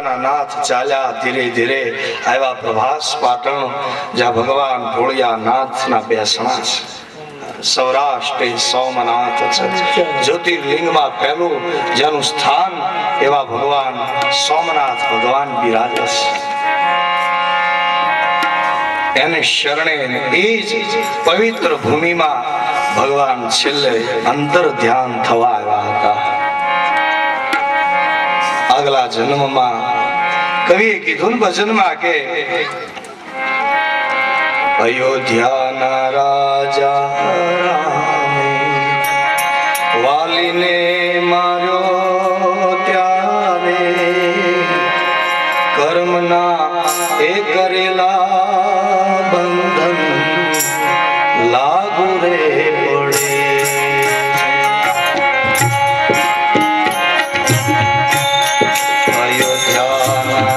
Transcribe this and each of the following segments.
દ્વારકાના નાથ ચાલ્યા ધીરે ધીરે આવ્યા પ્રભાસ પાટણ, જ્યાં ભગવાન ભોળિયાનાથના બેસણા છે. સૌરાષ્ટ્ર સોમનાથ છે, જ્યોતિર્લિંગમાં પહેલું જેનું સ્થાન એવા ભગવાન સોમનાથ ભગવાન બિરાજે છે. એને શરણે એ જ પવિત્ર ભૂમિમાં ભગવાન છેલ્લે અંતર ધ્યાન થવા આવ્યા હતા. આગલા જન્મમાં કવિએ કીધું ભજનમાં કે અયોધ્યાના રાજા વાલીને માર્યો ત્યારે કર્મના એ કરેલા બંધન લાગુ રે પડે. અયોધ્યાના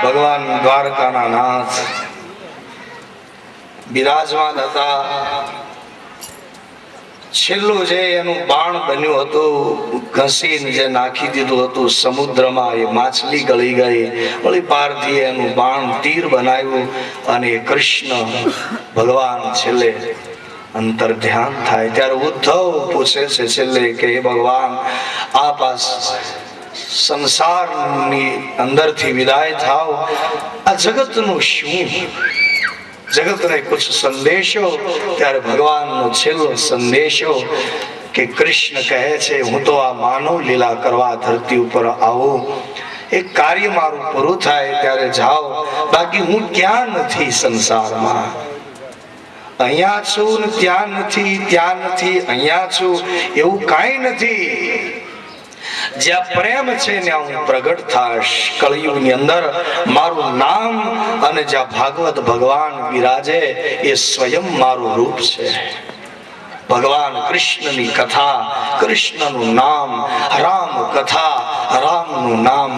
ભગવાન દ્વારકાના નાથ બિરાજમાન હતા. છેલ્લું જે એનું બાણ બન્યું હતું, ઘસીને જે નાખી દીધું હતું સમુદ્રમાં, એ માછલી ગળી ગઈ. વળી પારથી એનું બાણ તીર બનાવ્યું અને કૃષ્ણ ભગવાન છેલ્લે અંતર ધ્યાન થાય ત્યારે ઉદ્ધવ પૂછે છે છેલ્લે કે હે ભગવાન, આપ આ સંસારની અંદરથી વિદાય થાવ, આ જગતનું શું? જગતને કુછ સંદેશો. ત્યારે ભગવાનનો છેલ્લો સંદેશો કે કૃષ્ણ કહે છે, હું તો આ માનવ લીલા કરવા ધરતી ઉપર આવું, એક કાર્ય મારું પૂરું થાય ત્યારે જાઓ, બાકી હું ક્યાં નથી સંસારમાં. અહીંયા છું ને ત્યાં નથી, ત્યાં નથી અહીંયા છું, એવું કાંઈ નથી. જ્યાં પ્રેમ છે ત્યાં હું પ્રગટ થાશ. કળિયુગની અંદર મારું નામ અને જ્યાં ભાગવત ભગવાન બિરાજે એ સ્વયં મારું રૂપ છે. ભગવાન કૃષ્ણની કથા, કૃષ્ણનું નામ, રામ કથા, રામનું નામ,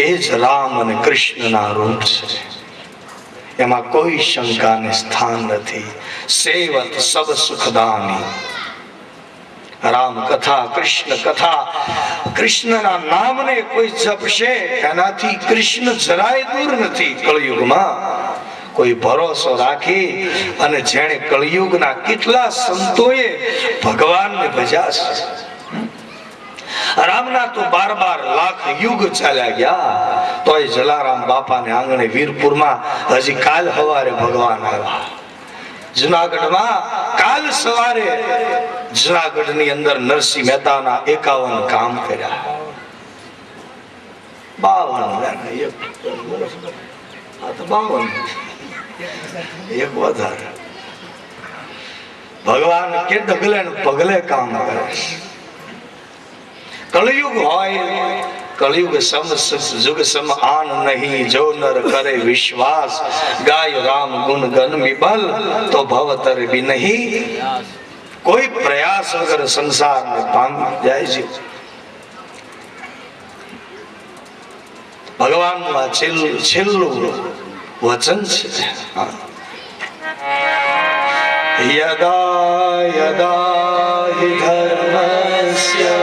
એ જ રામ અને કૃષ્ણના રૂપ છે. એમાં કોઈ શંકાને સ્થાન નથી. સેવત સબ સુખદાની. રામ કથા, કૃષ્ણ કથા, કૃષ્ણના નામને કોઈ જપશે એનાથી કૃષ્ણ જરાય દૂર નથી. કળિયુગમાં કોઈ ભરોસો રાખી અને જેણે કળિયુગના કેટલા સંતોએ ભગવાનને ભજ્યા છે. રામના તો 12 લાખ યુગ ચાલ્યા ગયા, તોય જલારામ બાપાને આંગણે વીરપુરમાં હજી કાલ સવારે ભગવાન આવ્યા. જુનાગઢમાં કાલ સવારે જુનાગઢની અંદર નરસિંહ મહેતાના 51 કામ કર્યા. 52 એક વધારે. ભગવાન કે ડગલે ને પગલે કામ કરે. કલયુગ હોય, કલયુગ જુગ સમ આન નહીં, જો નર કરે વિશ્વાસ, ગાય રામ ગુણ ગન વિબલ તો ભવતર બી નહીં. કોઈ પ્રયાસ વગર સંસારને પામી જાય છે. ભગવાનનું આ છેલ્લું વચન છે. યદા યદા હિ ધર્મસ્ય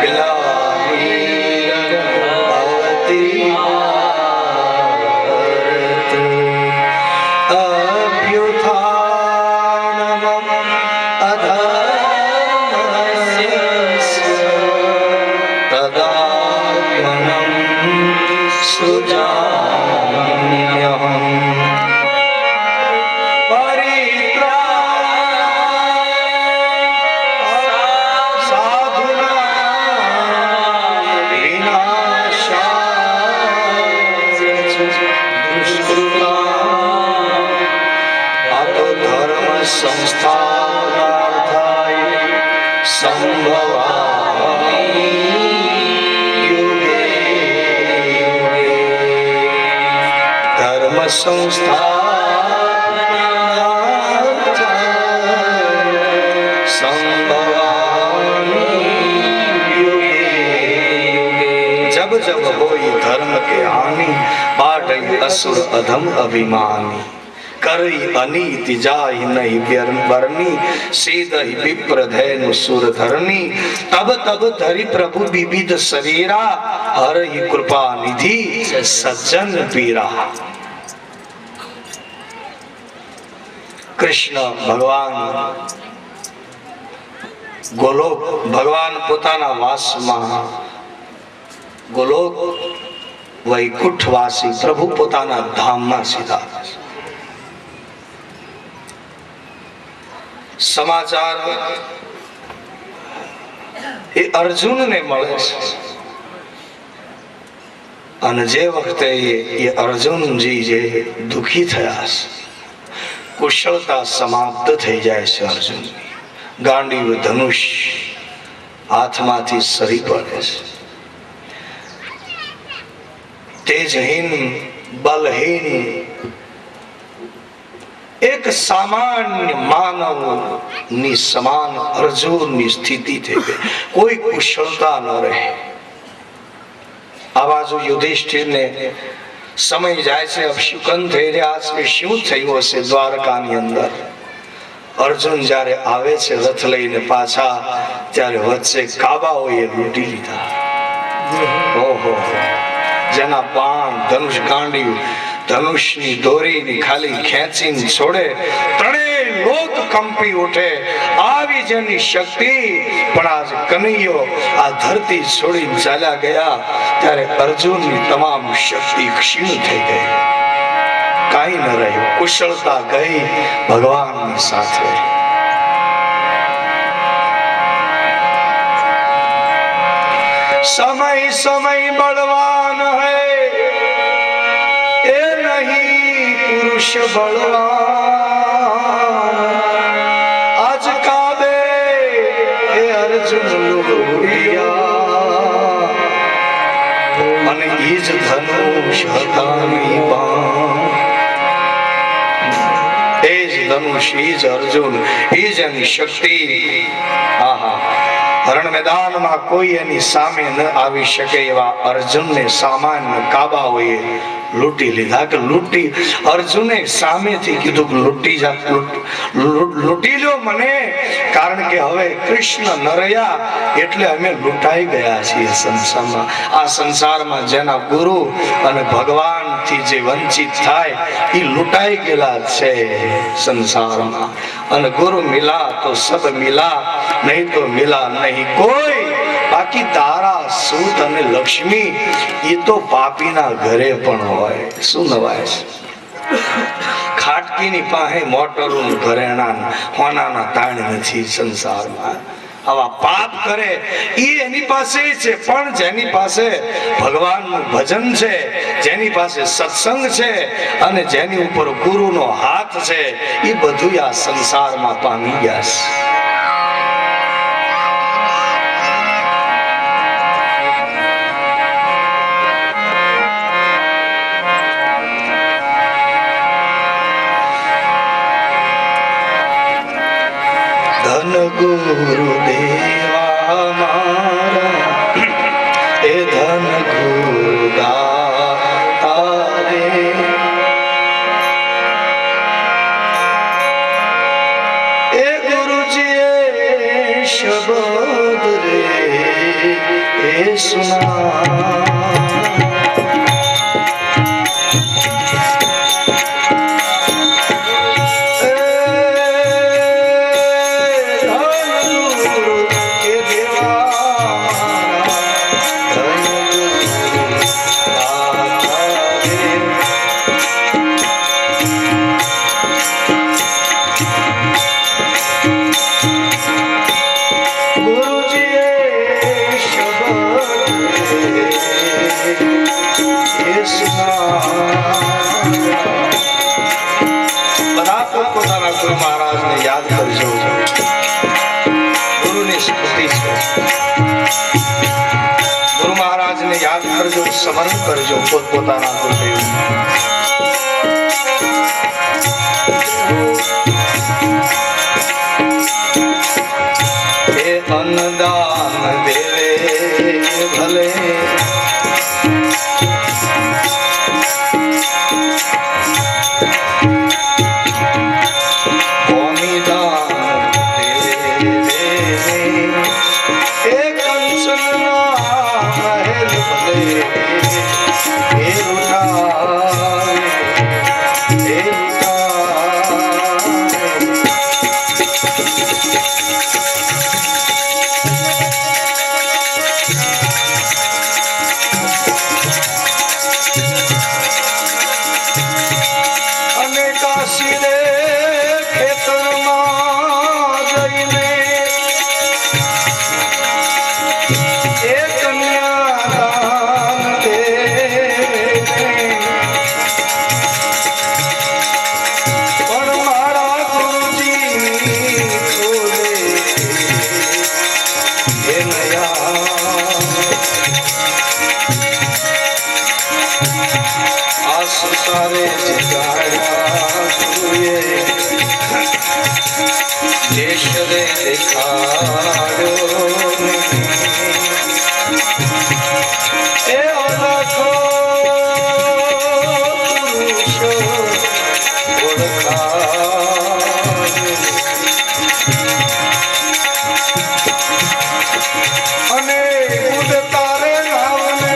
ગ્લાનિર્ભવતિ ભારત અભ્યુત્થાનમ અધર્મસ્ય તદાત્મનં સૃજામ્યહં. સંસ્થાનાર્થાય સંભવામિ યુગે યુગે. ધર્મ સંસ્થાનાર્થાય સંભવામિ યુગે યુગે. જબ જબ હોય ધર્મ કે હાનિ, બાઢઈ અસુર અધમ અભિમાની. કરી અનીતિ જાય નહીં બરની, સીધઈ વિપ્ર ધૈनु સુર ધરની. તબ તબ ધરી પ્રભુ વિવિધ શરીરા, હરઈ કૃપા નિધિ સજ્જન પીરા. કૃષ્ણ ભગવાન ગોલોક, ભગવાન પોતાના વાસમાં ગોલોક વૈકુંઠવાસી પ્રભુ પોતાના ધામમાં સીધા. સમાચાર એ અર્જુનને મળે છે, અને જે વખતે એ અર્જુનજી જે દુખી થયા છે, કુશળતા સમાપ્ત થઈ જાય છે. અર્જુનની ગાંડીવ ધનુષ હાથમાંથી સરી પડે છે. તેજહીન બલહીન એક સામાન્ય માનવ ની સમાન અર્જુનની સ્થિતિ થઈ ગઈ. કોઈ કુશળતા ન રહે. આ બાજુ યુધિષ્ઠિરને સમય જાય છે, અપશુકન થઈ રહ્યા છે. શું થયું હશે દ્વારકાની અંદર? અર્જુન જયારે આવે છે રથ લઈને પાછા, ત્યારે વચ્ચે કાબાઓએ લૂંટી લીધા. ઓહો, જેના બાણ ધનુષ ગાંડી ધનુષની દોરીની ખાલી ખેંચીને છોડે, ત્રણેય લોક કંપી ઉઠે. આવી જેની શક્તિ, પણ આજ કનૈયો આ ધરતી છોડીને ચાલ્યા ગયા, ત્યારે અર્જુનની તમામ શક્તિ ક્ષીણ થઈ ગઈ. કાંઈ ન રહ્યું. કુશળતા ગઈ ભગવાનની સાથે. સમય સમય બળવાન હૈ, એ નહીં પુરુષ બળવાન. આજ કાબે એ અર્જુન લુડિયા, અને ઈજ ધનુષ હતાની બાણ. એ જ ધનુષ, ઈ જ અર્જુન, ઈ જ એની શક્તિ. આહા, રણ મેદાનમાં કોઈ એની સામે ન આવી શકે એવા અર્જુનને સામાન્ય કાબાઓએ લૂંટી લીધા. કે લૂંટી, અર્જુને સામેથી કીધું કે લૂંટી લો મને, કારણ કે હવે કૃષ્ણ ન રહ્યા એટલે અમે લૂંટાઈ ગયા છીએ સંસારમાં. આ સંસારમાં જેના ગુરુ અને ભગવાન થી જે વંચિત થાય એ લૂંટાઈ ગયેલા છે સંસારમાં. અને ગુરુ મિલા તો સબ મિલા, નહીં તો મિલા નહીં કોઈ. બાકી તારા સૂત અને લક્ષ્મી એ તો પાપીના ઘરે પણ હોય. શું નવાય છે? ખાટકીની પાસે મોટરું ઘરેણા હોનાના તાણ નથી સંસારમાં. આવા પાપ કરે એ એની પાસે છે, પણ જેની પાસે ભગવાનનું ભજન છે, જેની પાસે સત્સંગ છે અને જેની ઉપર ગુરુનો હાથ છે, એ બધું આ સંસારમાં પામી ગયા છે. ધન ગુરુદેવા મારા એ ધન ગુરુદાતા રે, એ ગુરુજીએ શબ્દ રે એ સુના. ગુરુ મહારાજને યાદ કરજો, ગુરુની સ્તુતિ છે. ગુરુ મહારાજને યાદ કરજો, સ્મરણ કરજો પોતપોતાના ગુરુદેવ. એ અન્નદાન દેવે ભલે, દેશ રે દેખાડો એ અલખો પુરુષો ઓળખાડો, અને ખુદ તારે નામને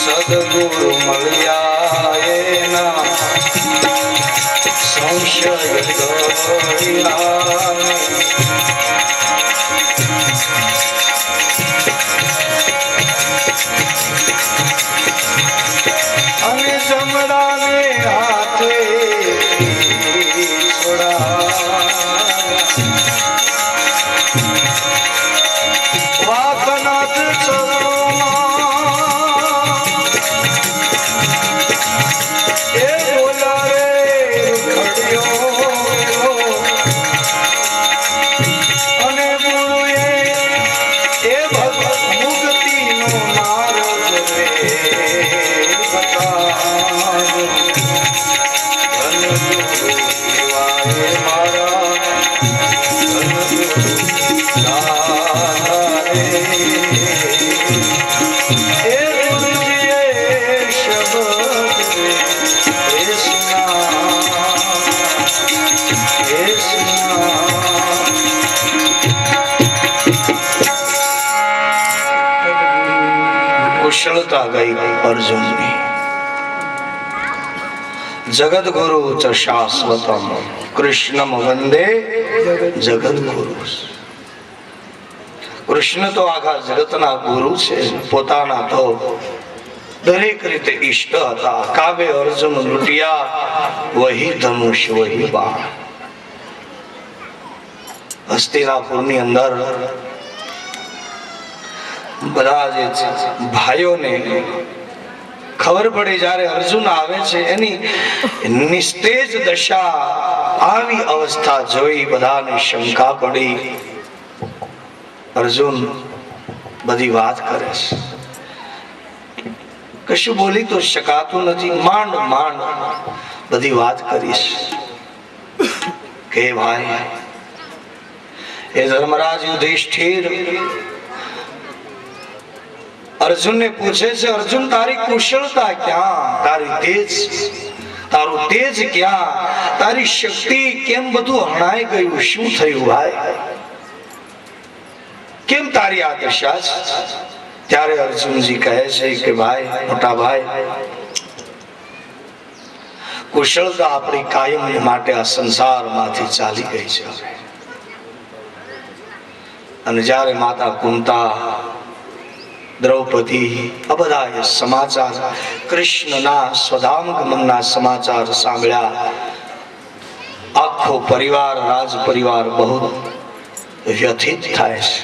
સદગુરુ મળ્યા એના સંશય અને જમડાને હાથે વાકનાથ કુશળતા ગઈ અર્જુનની. જગદગુરુ ચ શાશ્વતમ કૃષ્ણમ વંદે જગદગુરુ. કૃષ્ણ તો આખા જગતના ગુરુ છે, પોતાના તો દરેક રીતે ઈષ્ટ હતા. કાવે અર્જુન લૂંટિયા વહી ધનુષ વહી બાણ. હસ્તિનાપુરની અંદર બધા જે ભાઈઓને ખબર પડી જ્યારે અર્જુન આવે છે, એની નિસ્તેજ દશા, આવી અવસ્થા જોઈ બધાને શંકા પડી. અર્જુન બધી વાત કરે છે, કશું બોલી તો શકાતું નથી, માંડ માંડ બધી વાત કરીશ. કે ભાઈ એ ધર્મરાજ યુધિષ્ઠિર અર્જુનને પૂછે છે, અર્જુન તારી કુશળતા ક્યાં, તારી તેજ, તારું તેજ ક્યાં, તારી શક્તિ કેમ બધું હણાઈ ગયું, શું થયું ભાઈ, કેમ તારી આ દશા છે? ત્યારે અર્જુનજી કહે છે કે ભાઈ, મોટા ભાઈ, કુશળતા આપણી કાયમ માટે આ સંસારમાંથી ચાલી ગઈ છે. અને જ્યારે માતા કુંતા, દ્રૌપદી, આ બધા સમાચાર, કૃષ્ણના સ્વધામગમનના સમાચાર સાંભળ્યા, આખો પરિવાર, રાજ પરિવાર બહુ વ્યથિત થાય છે.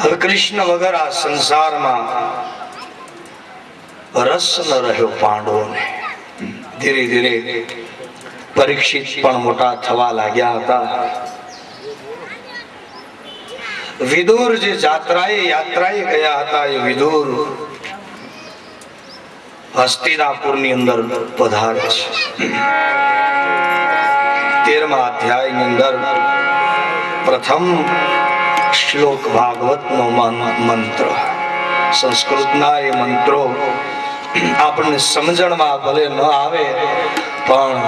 હવે કૃષ્ણ વગર આ સંસારમાં રસ ન રહ્યો પાંડવોને. ધીરે ધીરે પરીક્ષિત પણ મોટા થવા લાગ્યા હતા. વિદુર જે યાત્રાએ ગયા હતા, એ વિદુર હસ્તિનાપુરની અંદર પધારે છે. 13મા અધ્યાયની અંદર પ્રથમ શ્લોક ભાગવતનો મંત્ર, સંસ્કૃતના એ મંત્રો આપણને સમજણમાં ભલે ન આવે પણ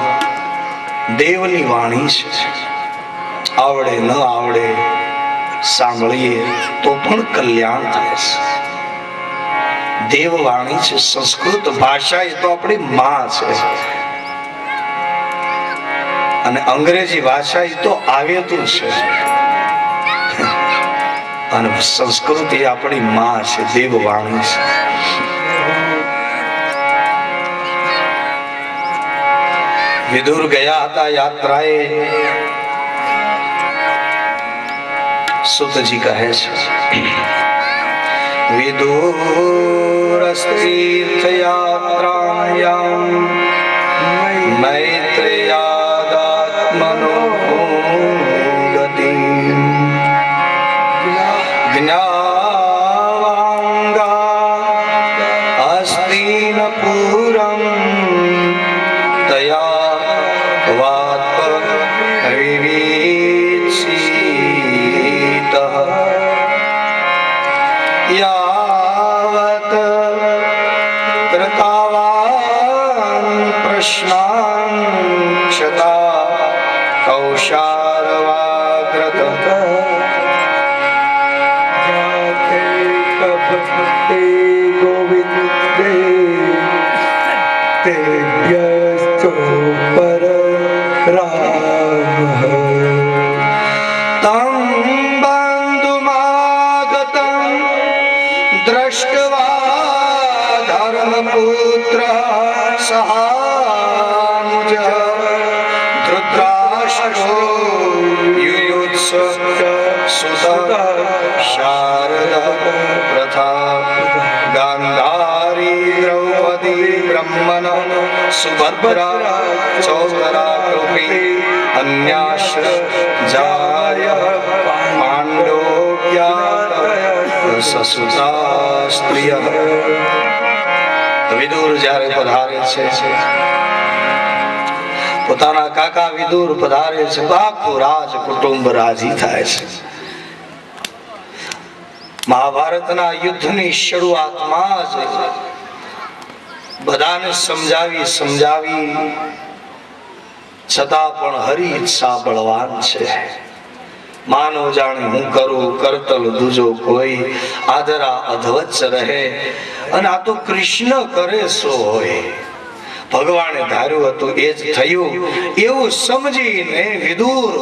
દેવની વાણી છે. આવડે ન આવડે સાંભળીએ તો પણ કલ્યાણ થાય છે. દેવવાણી છે. સંસ્કૃત ભાષા એ તો આપણી માં છે, અને અંગ્રેજી ભાષા એ તો આવેતું છે, અને સંસ્કૃત એ આપણી માં છે, દેવવાણી છે. વિદુર ગયા હતા યાત્રાએ. સુતજી કહે છે, વિદુરસ્તીર્થયાત્રાયામ મૈત્રેયાદાત્મનો ગતિમ જ્ઞાવાંગા હસ્તિનપુરમ કૃષ્ણાન ક્ષતા કૌશારવાગ્રત ગોવિંદે તેભ્યસ્તો પર રામ તમ બંધુમાગતં દ્રષ્ટવા ધર્મપુત્ર સહાનુજ ધૃતરાષ્ટ્રો યુયુત્સ સુત શારદા પ્રથા ગાંધારી દ્રૌપદી બ્રહ્મણ સુભદ્રા ચૌધરા કૃપી અન્યાશ્ર જાય પાંડવ્યા સસુતા સ્ત્રીય. વિદુર જ્યારે પધારે છે, પોતાના કાકા વિદુર પધારે છે, આખું રાજ કુટુંબ રાજી થાય છે. મહાભારતના યુદ્ધની શરૂઆતમાં જ બધાને સમજાવી છતાં પણ હરિ ઈચ્છા બળવાન છે. માનો જાણે હું કરું કરતલ દૂજો કોઈ, આદરા અધવચ્ચ રહે. અને આ તો કૃષ્ણ કરે સો હોય. ભગવાને ધાર્યું હતું એ જ થયું એવું સમજીને વિદુર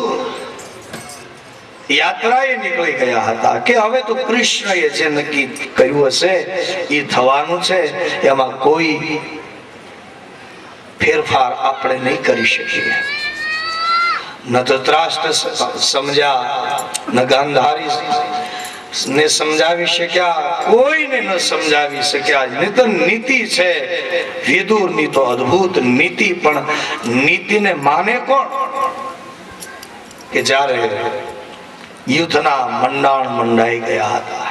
યાત્રાએ નીકળી ગયા હતા કે હવે તો કૃષ્ણએ જે નક્કી કર્યું હશે એ થવાનું છે, એમાં કોઈ ફેરફાર આપણે નહીં કરી શકીએ. ન ધૃતરાષ્ટ્ર સમજ્યા, ન ગાંધારી ને સમજાવી શક્યા, કોઈને ન સમજાવી શક્યા. નહીં તો નીતિ છે વિદુરની તો અદ્ભુત નીતિ. પણ નીતિને માને કોણ? કે જ્યારે યુદ્ધના મંડાણ મંડાઈ ગયા હતા,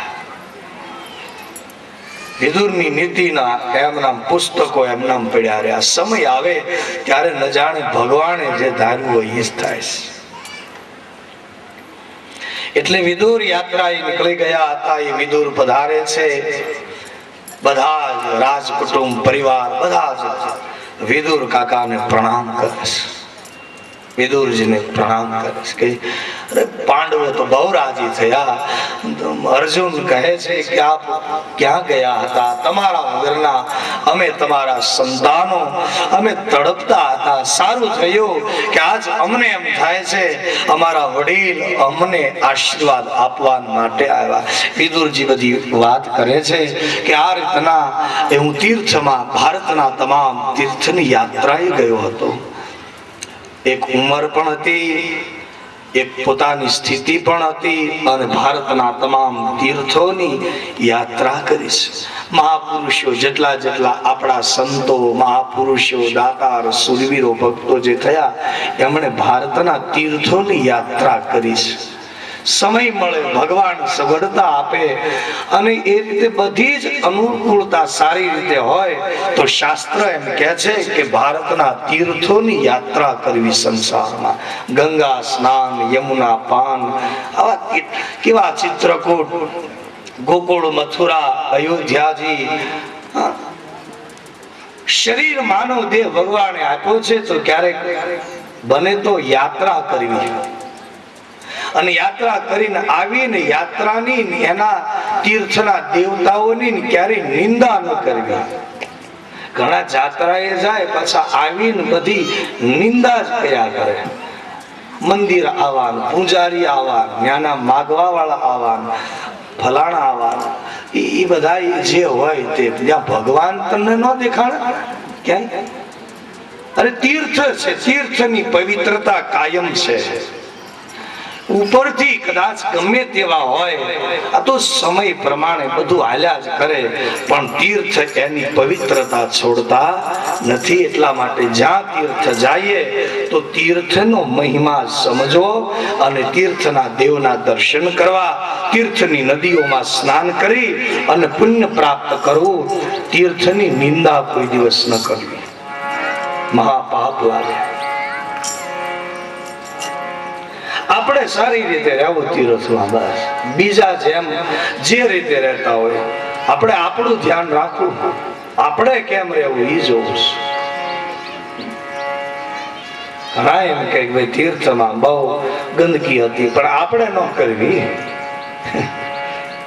વિદુરની નીતિના એમના પુસ્તકો એમના પડ્યા રહ્યા. સમય આવે ત્યારે ન જાણે ભગવાને જે ધાર્યું હોય એ જ થાય છે. એટલે વિદુર યાત્રા નીકળી ગયા હતા. એ વિદુર પધારે છે, બધા જ રાજ કુટુંબ પરિવાર બધા જ વિદુર કાકાને પ્રણામ કરે છે. વિદુરજીને પ્રણામ કરે છે કે અરે પાંડવો તો બહુ રાજી થયા. અર્જુન કહે છે કે આપ ક્યાં ગયા હતા? તમારા વગરના અમે તમારા સંતાનો અમે તડપતા હતા. સારું થયું કે આજ અમને એમ થાય છે અમારા વડીલ અમને આશીર્વાદ આપવા માટે આવ્યા. વિદુરજી બધી વાત કરે છે કે આ રીતના હું તીર્થમાં ભારતના તમામ તીર્થની યાત્રાએ ગયો હતો. એક ઉંમર પણ હતી, એક પોતાની સ્થિતિ પણ હતી, અને ભારતના તમામ તીર્થોની યાત્રા કરી છે. મહાપુરુષો જેટલા આપણા સંતો મહાપુરુષો દાતાર સુરવીરો ભક્તો જે થયા એમણે ભારતના તીર્થોની યાત્રા કરી છે. સમય મળે ભગવાન સગવડતા આપે અને એ રીતે બધી જ અનુકૂળતા સારી રીતે હોય તો શાસ્ત્ર એમ કહે છે કે ભારતના તીર્થોની યાત્રા કરવી. સંસારમાં ગંગા સ્નાન, યમુના પાન, આવા કેવા ચિત્રકૂટ, ગોકુળ, મથુરા, અયોધ્યાજી. શરીર માનવ દેહ ભગવાને આપ્યો છે તો ક્યારેક બને તો યાત્રા કરવી. અને યાત્રા કરીને આવીને યાત્રાની એના તીર્થના દેવતાઓની ક્યારેય નિંદા ન કરવી. ઘણા જાત્રાએ જાય પાછા આવીને બધી નિંદા જ કર્યા કરે. મંદિર આવવાનું, પૂજારી આવવાનું, ત્યાંના માગવા વાળા આવવાનું, ફલાણા આવવાનું, એ બધા જે હોય તે ત્યાં ભગવાન તમને ન દેખાડે ક્યાંય. અરે તીર્થ છે, તીર્થની પવિત્રતા કાયમ છે. ઉપરથી કદાચ ગમે તેવા હોય, આ તો સમય પ્રમાણે બધું હાલ્યા જ કરે, પણ તીર્થ એની પવિત્રતા છોડતા નથી. એટલા માટે જ્યાં તીર્થ જઈએ તો તીર્થનો મહિમા સમજો અને તીર્થના દેવના દર્શન કરવા, તીર્થની નદીઓમાં સ્નાન કરી અને પુણ્ય પ્રાપ્ત કરવું. તીર્થની નિંદા કોઈ દિવસ ન કરવી, મહાપાપ લાગે. આપણે સારી રીતે રહેવું તીર્થમાં, બસ. બીજા જેમ જે રીતે રહેતા હોય આપણે આપણું ધ્યાન રાખવું, આપણે કેમ રહેવું એ જોવું. ઘણા એમ કે ભાઈ તીર્થમાં બહુ ગંદકી હતી, પણ આપણે ન કરવી,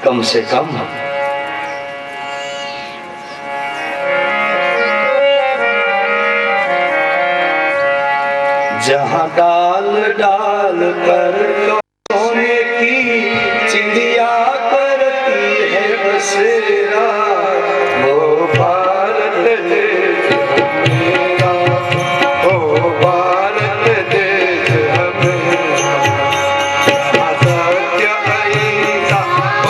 કમ સે કમ जहाँ डाल डाल पर सोने की चिड़िया करती है बसेरा, वो भारत देश मेरा, वो भारत देश हमेरा, सत्य अहिंसा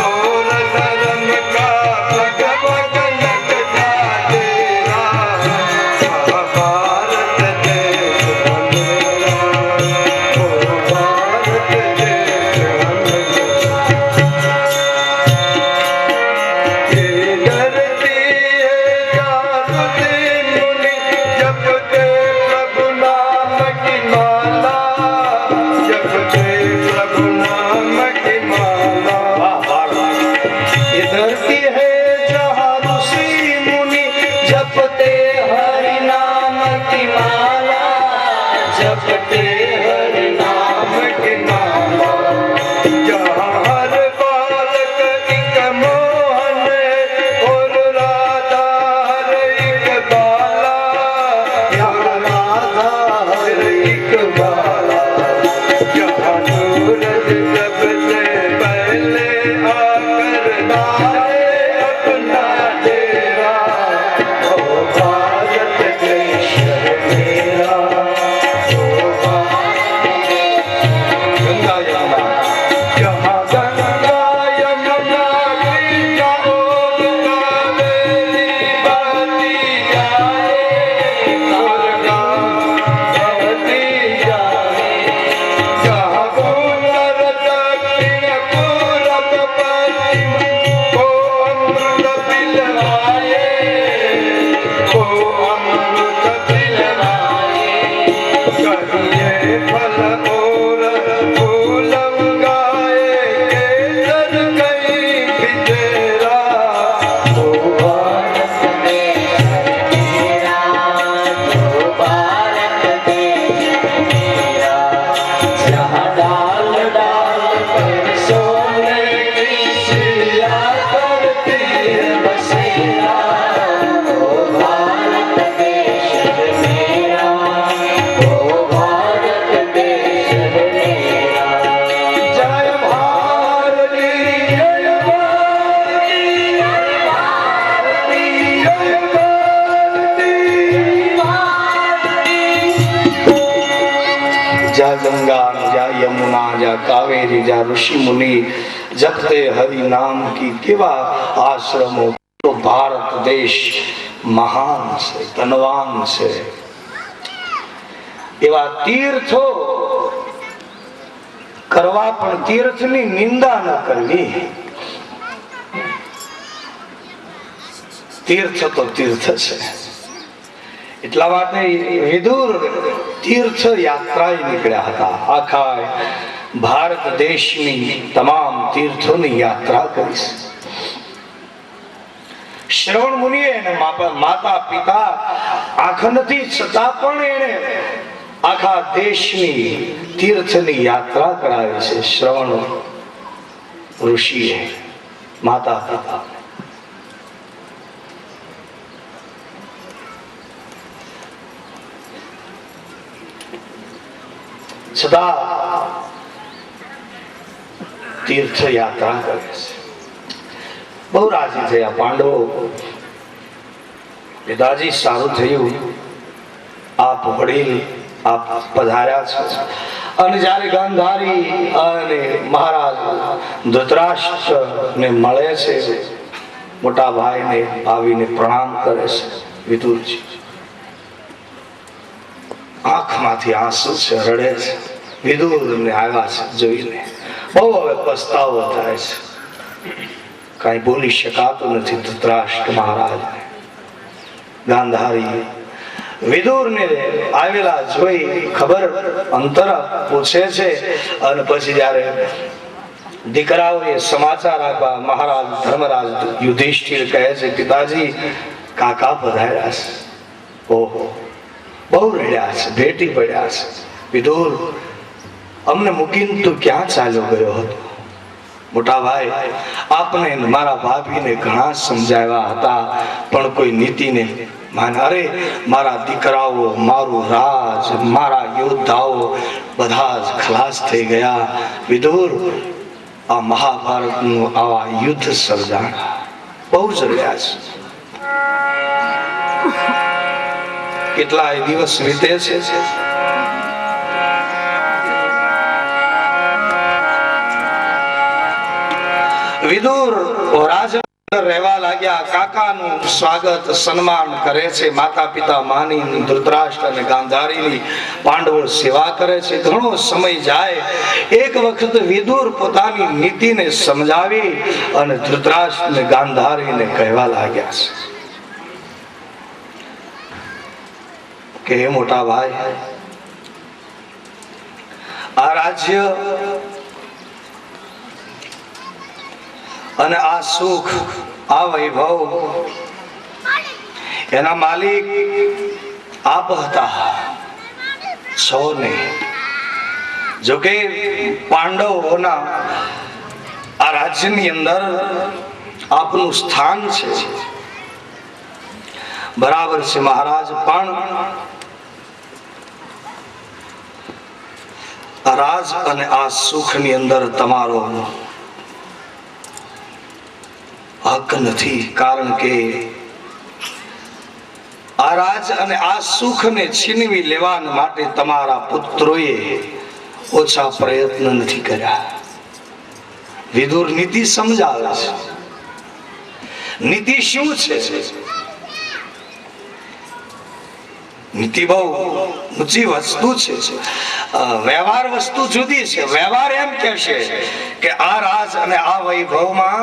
और धर्म का भग भग लटका तेरा, भारत देश जपते हरि नाम की माला, जहाँ हर बालक एक मोहन और राधा हर एक बाला, यहाँ राधा हर एक बाला, जहाँ सूरज सबसे पहले आकर डाले अपना डेरा, ओ भारत देश मेरा, जा गंगा जा यमुना जा कावेरी जा ऋषि मुनि जपते हरि नाम की केवा आश्रमो, तो भारत देश महान છે, ધનવાન છે. એવા તીર્થો કરવા, પણ તીર્થની નિંદા ન કરવી. તીર્થ તો તીર્થ છે. એટલા માટે વિદુર તીર્થ યાત્રાએ નીકળ્યા હતા. આખા ભારત દેશની તમામ તીર્થોની યાત્રા કરી. શ્રવણ મુનિએ માતા પિતા આંખ નથી છતાં પણ એને આખા દેશની તીર્થની યાત્રા કરાવી છે. શ્રવણ ઋષિએ માતા પિતા છતાં તીર્થ યાત્રા કરે છે. બહુ રાજી થયા પાંડવો. પિતાજી સારું થયું, આપ વડીલ આપ પધાર્યા છો. અને જ્યારે ગાંધારી અને મહારાજ ધૃતરાષ્ટ્ર ને મળે છે, મોટા ભાઈને આવીને પ્રણામ કરે છે. વિદુરજી આંખમાંથી આંસુ છે, રડે છે. વિદુરને આવ્યા છે જોઈને બહુ હવે પસ્તાવો થાય છે. કઈ બોલી શકાતું નથી ધૃતરાષ્ટ્ર મહારાજને. ગાંધારી વિદુરને આવેલા જોઈ ખબર અંતર પૂછે છે. અને પછી જ્યારે દીકરાઓએ સમાચાર આપ્યા, મહારાજ ધર્મરાજ યુધિષ્ઠિર કહે છે, પિતાજી કાકા પધાર્યા છે. ઓહો, બહુ રડ્યા છે, ભેટી પડ્યા છે. વિદુર, અમને મૂકીને તું ક્યાં ચાલ્યો ગયો હતો? મોટા ભાઈ, આપને મારા ભાભીને ઘણા સમજાવ્યા હતા, પણ કોઈ નીતિને માન. અરે મારા દીકરાઓ, મારું રાજ, મારા યોદ્ધાઓ બધા જ ખલાસ થઈ ગયા. વિદુર, આ મહાભારતનું આવા યુદ્ધ સર્જાણ બહુ જ રહ્યા છે. કેટલાય દિવસ વીતે છે. વિદુર રાજ રહેવા લાગ્યા. કાકાનું સ્વાગત સન્માન કરે છે. માતા પિતા માની, ધૃતરાષ્ટ્ર અને ગાંધારીની પાંડવો સેવા કરે છે. ઘણો સમય જાય. એક વખત વિદુર પોતાની નીતિને સમજાવી અને ધૃતરાષ્ટ્ર અને ગાંધારીને કહેવા લાગ્યા છે કે હે મોટા ભાઈ, આ રાજ્ય અને આ સુખ, આ વૈભવ એના માલિક આપ હતા, સૌને. જોકે પાંડવોના આ રાજ્યની અંદર આપનું સ્થાન છે, બરાબર છે મહારાજ, પણ આ રાજ અને આ સુખની અંદર તમારો હક નથી. કારણ કે આ રાજ અને આ સુખને છીનવી લેવા માટે તમારા પુત્રોએ ઓછા પ્રયત્ન નથી કર્યા. વિદુર નીતિ સમજાવે છે. નીતિ શું છે? નીતિ બહુ ઊંચી વસ્તુ છે. વ્યવહાર વસ્તુ જુદી છે. વ્યવહાર એમ કહેશે કે આ રાજ અને આ વૈભવમાં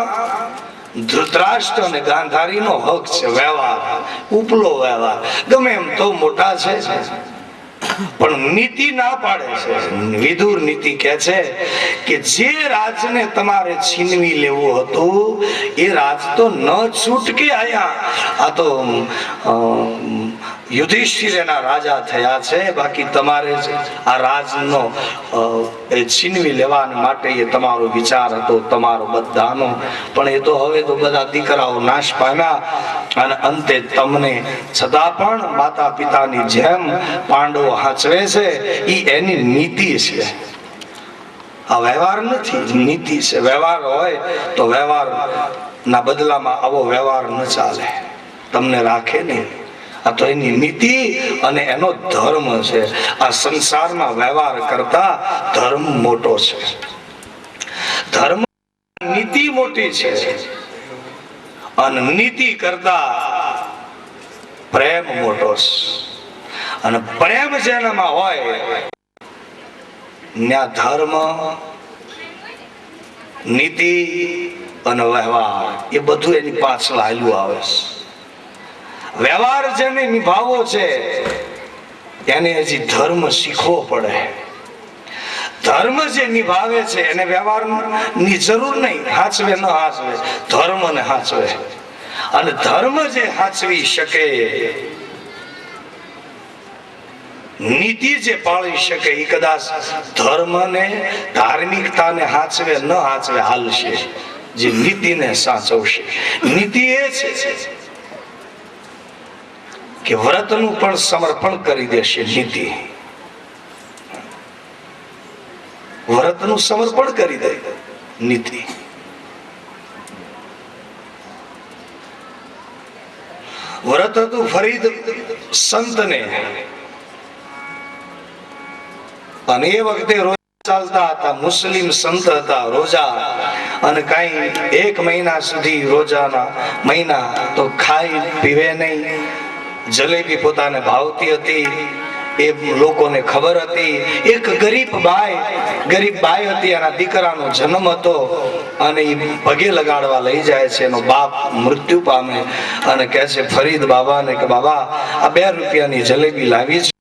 ધૃતરાષ્ટ્ર અને ગાંધારીનો હક છે. વ્યવહાર ઉપલો વ્યવહાર ગમે એમ તો મોટા છે, પણ નીતિ ના પાડે છે. વિદુર નીતિ કહે છે કે જે રાજને તમારે છીનવી લેવું હતું એ રાજ તો ન છૂટકે આયા. આ તો યુધિષ્ઠિર એના રાજા થયા છે, બાકી તમારે આ રાજનો છીનવી લેવા માટે એ તમારો વિચાર હતો, તમારો બધાનો. પણ એ તો હવે તો બધા દીકરાઓ નાશ પામ્યા અને અંતે તમને છતાં પણ માતા પિતાની જેમ પાંડવો હાચવે છે. એ એની નીતિ છે. આ વ્યવહાર નથી, નીતિ છે. વ્યવહાર હોય તો વ્યવહાર ના બદલામાં આવો વ્યવહાર ન ચાલે, તમને રાખે નહીં. આ તો એની નીતિ અને એનો ધર્મ છે. આ સંસારમાં વ્યવહાર કરતા ધર્મ મોટો છે. ધર્મ નીતિ મોટી છે અને નીતિ કરતા પ્રેમ મોટો છે. અને પ્રેમ જેનામાં હોય ત્યાં ધર્મ, નીતિ અને વ્યવહાર એ બધું એની પાછળ હાલ્યું આવે છે. વ્યવહાર જેને નિભાવવો છે એને હજી ધર્મ શીખવો પડે. ધર્મ જે નિભાવે છે એને વ્યવહાર ની જરૂર નહીં. હાચવે ન હાચવે, ધર્મ ને હાચવે. અને ધર્મ જે હાચવી શકે, નીતિ જે પાળી શકે, એ કદાચ ધર્મ ને ધાર્મિકતા ને હાચવે ન હાચવે હાલશે, જે નીતિને સાચવશે. નીતિ એ છે કે વ્રતનું પણ સમર્પણ કરી દેશે. નીતિ વ્રતનું સમર્પણ કરી દે. નીતિ વ્રત હતું ફરીદ સંતને, અને એ વખતે રોજા ચાલતા હતા. મુસ્લિમ સંત હતા, રોજા. અને કઈ 1 મહિના સુધી રોજાના મહિના તો ખાઈ પીવે નહીં. જલેબી પોતાને ભાવતી હતી, એ લોકોને ખબર હતી. એક ગરીબ બાઈ હતી, એના દીકરાનો જન્મ હતો અને એ પગે લગાડવા લઈ જાય છે. એનો બાપ મૃત્યુ પામે અને કહે છે ફરીદ બાબાને કે બાબા, આ 2 રૂપિયાની જલેબી લાવી છે,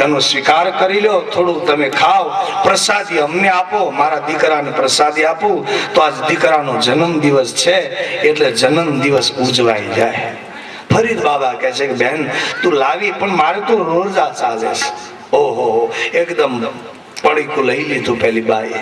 એનો સ્વીકાર કરી લો, થોડું તમે ખાઓ, પ્રસાદી અમને આપો, મારા દીકરાને પ્રસાદી આપું તો આજ દીકરાનો જન્મ દિવસ છે એટલે જન્મ દિવસ ઉજવાઈ જાય. ફરીદ બાબા કહે છે કે બેન તું લાવી, પણ મારે તો રોજા ચાલે છે. ઓહો, એકદમ પડીકું લઈ લીધું પેલી બાઈએ,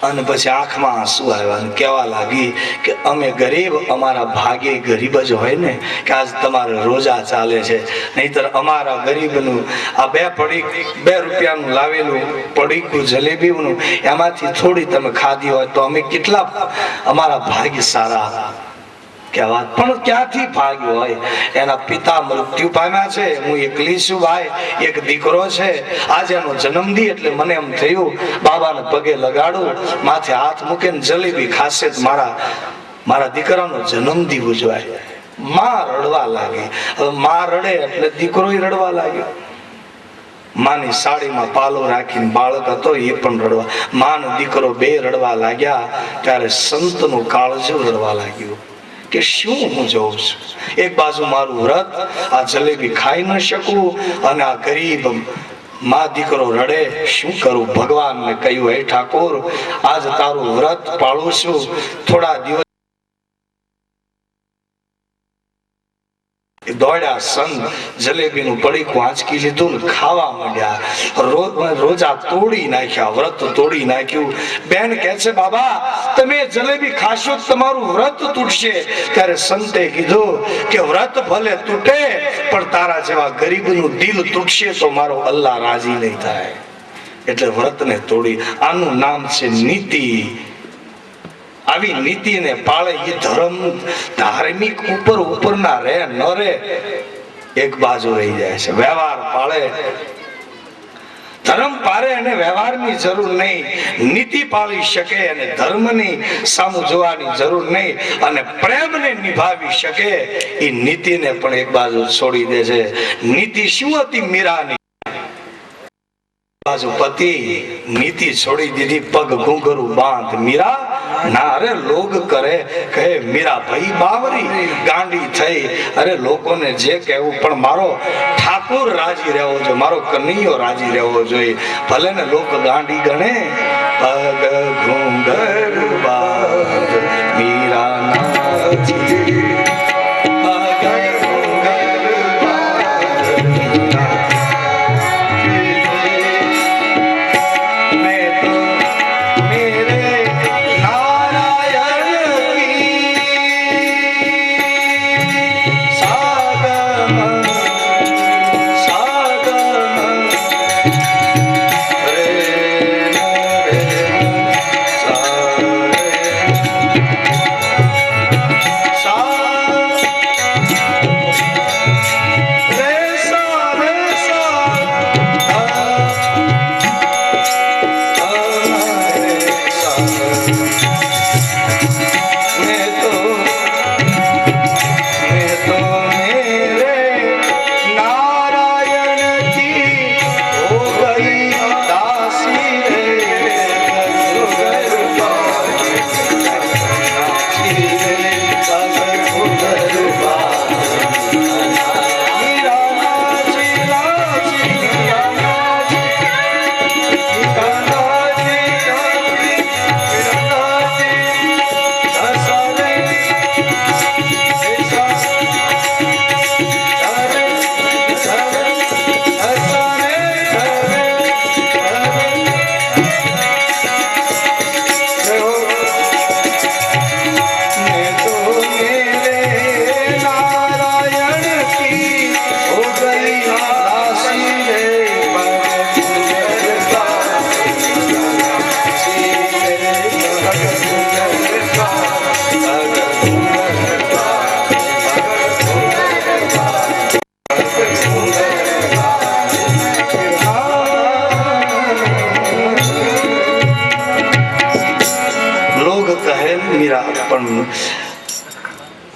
અને પછી આંખમાં આંસુ આવ્યા અને કહેવા લાગી કે અમે ગરીબ, અમારા ભાગે ગરીબ જ હોય ને કે આજ તમારે રોજા ચાલે છે, નહીતર અમારા ગરીબનું આ 2 રૂપિયાનું લાવેલું પડીકું જલેબીનું એમાંથી થોડી તમે ખાધી હોય તો અમે કેટલા અમારા ભાગ્ય સારા કહેવાત. પણ ક્યાંથી ભાગ્ય હોય? એના પિતા મૃત્યુ પામ્યા છે, હું એકલી છું ભાઈ, એક દીકરો છે, આજે એનો જન્મદી એટલે મને એમ થયું બાબાને પગે લગાડું, માથે હાથ મૂકીને જલેબી ખાશે મારા દીકરાનો જન્મદી ઉજવાય. માં રડવા લાગી. હવે માં રડે એટલે દીકરો રડવા લાગ્યો. માની સાડીમાં પાલો રાખીને બાળક હતો એ પણ રડવા, માં ને દીકરો બે રડવા લાગ્યા. ત્યારે સંતનું કાળજું રડવા લાગ્યું કે શું હું જોઉં છું? એક બાજુ મારું વ્રત, આ જલેબી ખાઈ ન શકું, અને આ ગરીબ માં દીકરો રડે, શું કરું? ભગવાનને કહ્યું, હે ઠાકોર, આજ તારું વ્રત પાળું છું, થોડા દિવસ દોડ્યા સંત, જલેબીનું પડીકું આંચકી લીધું ને ખાવા માંડ્યા. રોજા તોડી નાખ્યા, વ્રત તોડી નાખ્યું. બેન કહે છે, બાબા તમે જલેબી ખાશો તમારું વ્રત તૂટશે. ત્યારે સંતે કીધું કે વ્રત ભલે તૂટે પણ તારા જેવા ગરીબનું દિલ તૂટશે તો મારો અલ્લાહ રાજી નહીં થાય. એટલે વ્રતને તોડી. આનું નામ છે નીતિ. આવી નીતિને પાળે એ ધર્મ ધાર્મિક ઉપરના રે ન રે એક બાજુ રહી જાય છે. વ્યવહાર પાળે, ધર્મ પાળે અને વ્યવહારની જરૂર નહીં. નીતિ પાળી શકે અને ધર્મની સામું જોવાની જરૂર નહીં, અને પ્રેમને નિભાવી શકે એ નીતિને પણ એક બાજુ છોડી દે છે. નીતિ શું હતી મીરાની? બાજુ પતિ, નીતિ છોડી દીધી, પગ ઘૂંઘરું બાંધ. મીરા ના, અરે લોગ કરે કહે મીરા ભાઈ બાવરી ગાંડી થઈ. અરે લોકોને જે કહેવું, પણ મારો ઠાકોર રાજી રહેવો જોઈએ, મારો કનૈયો રાજી રહેવો જોઈએ. ભલે ને લોક ગાંડી ગણે, પગ ઘૂંઘરું બાંધ મીરા નાચી.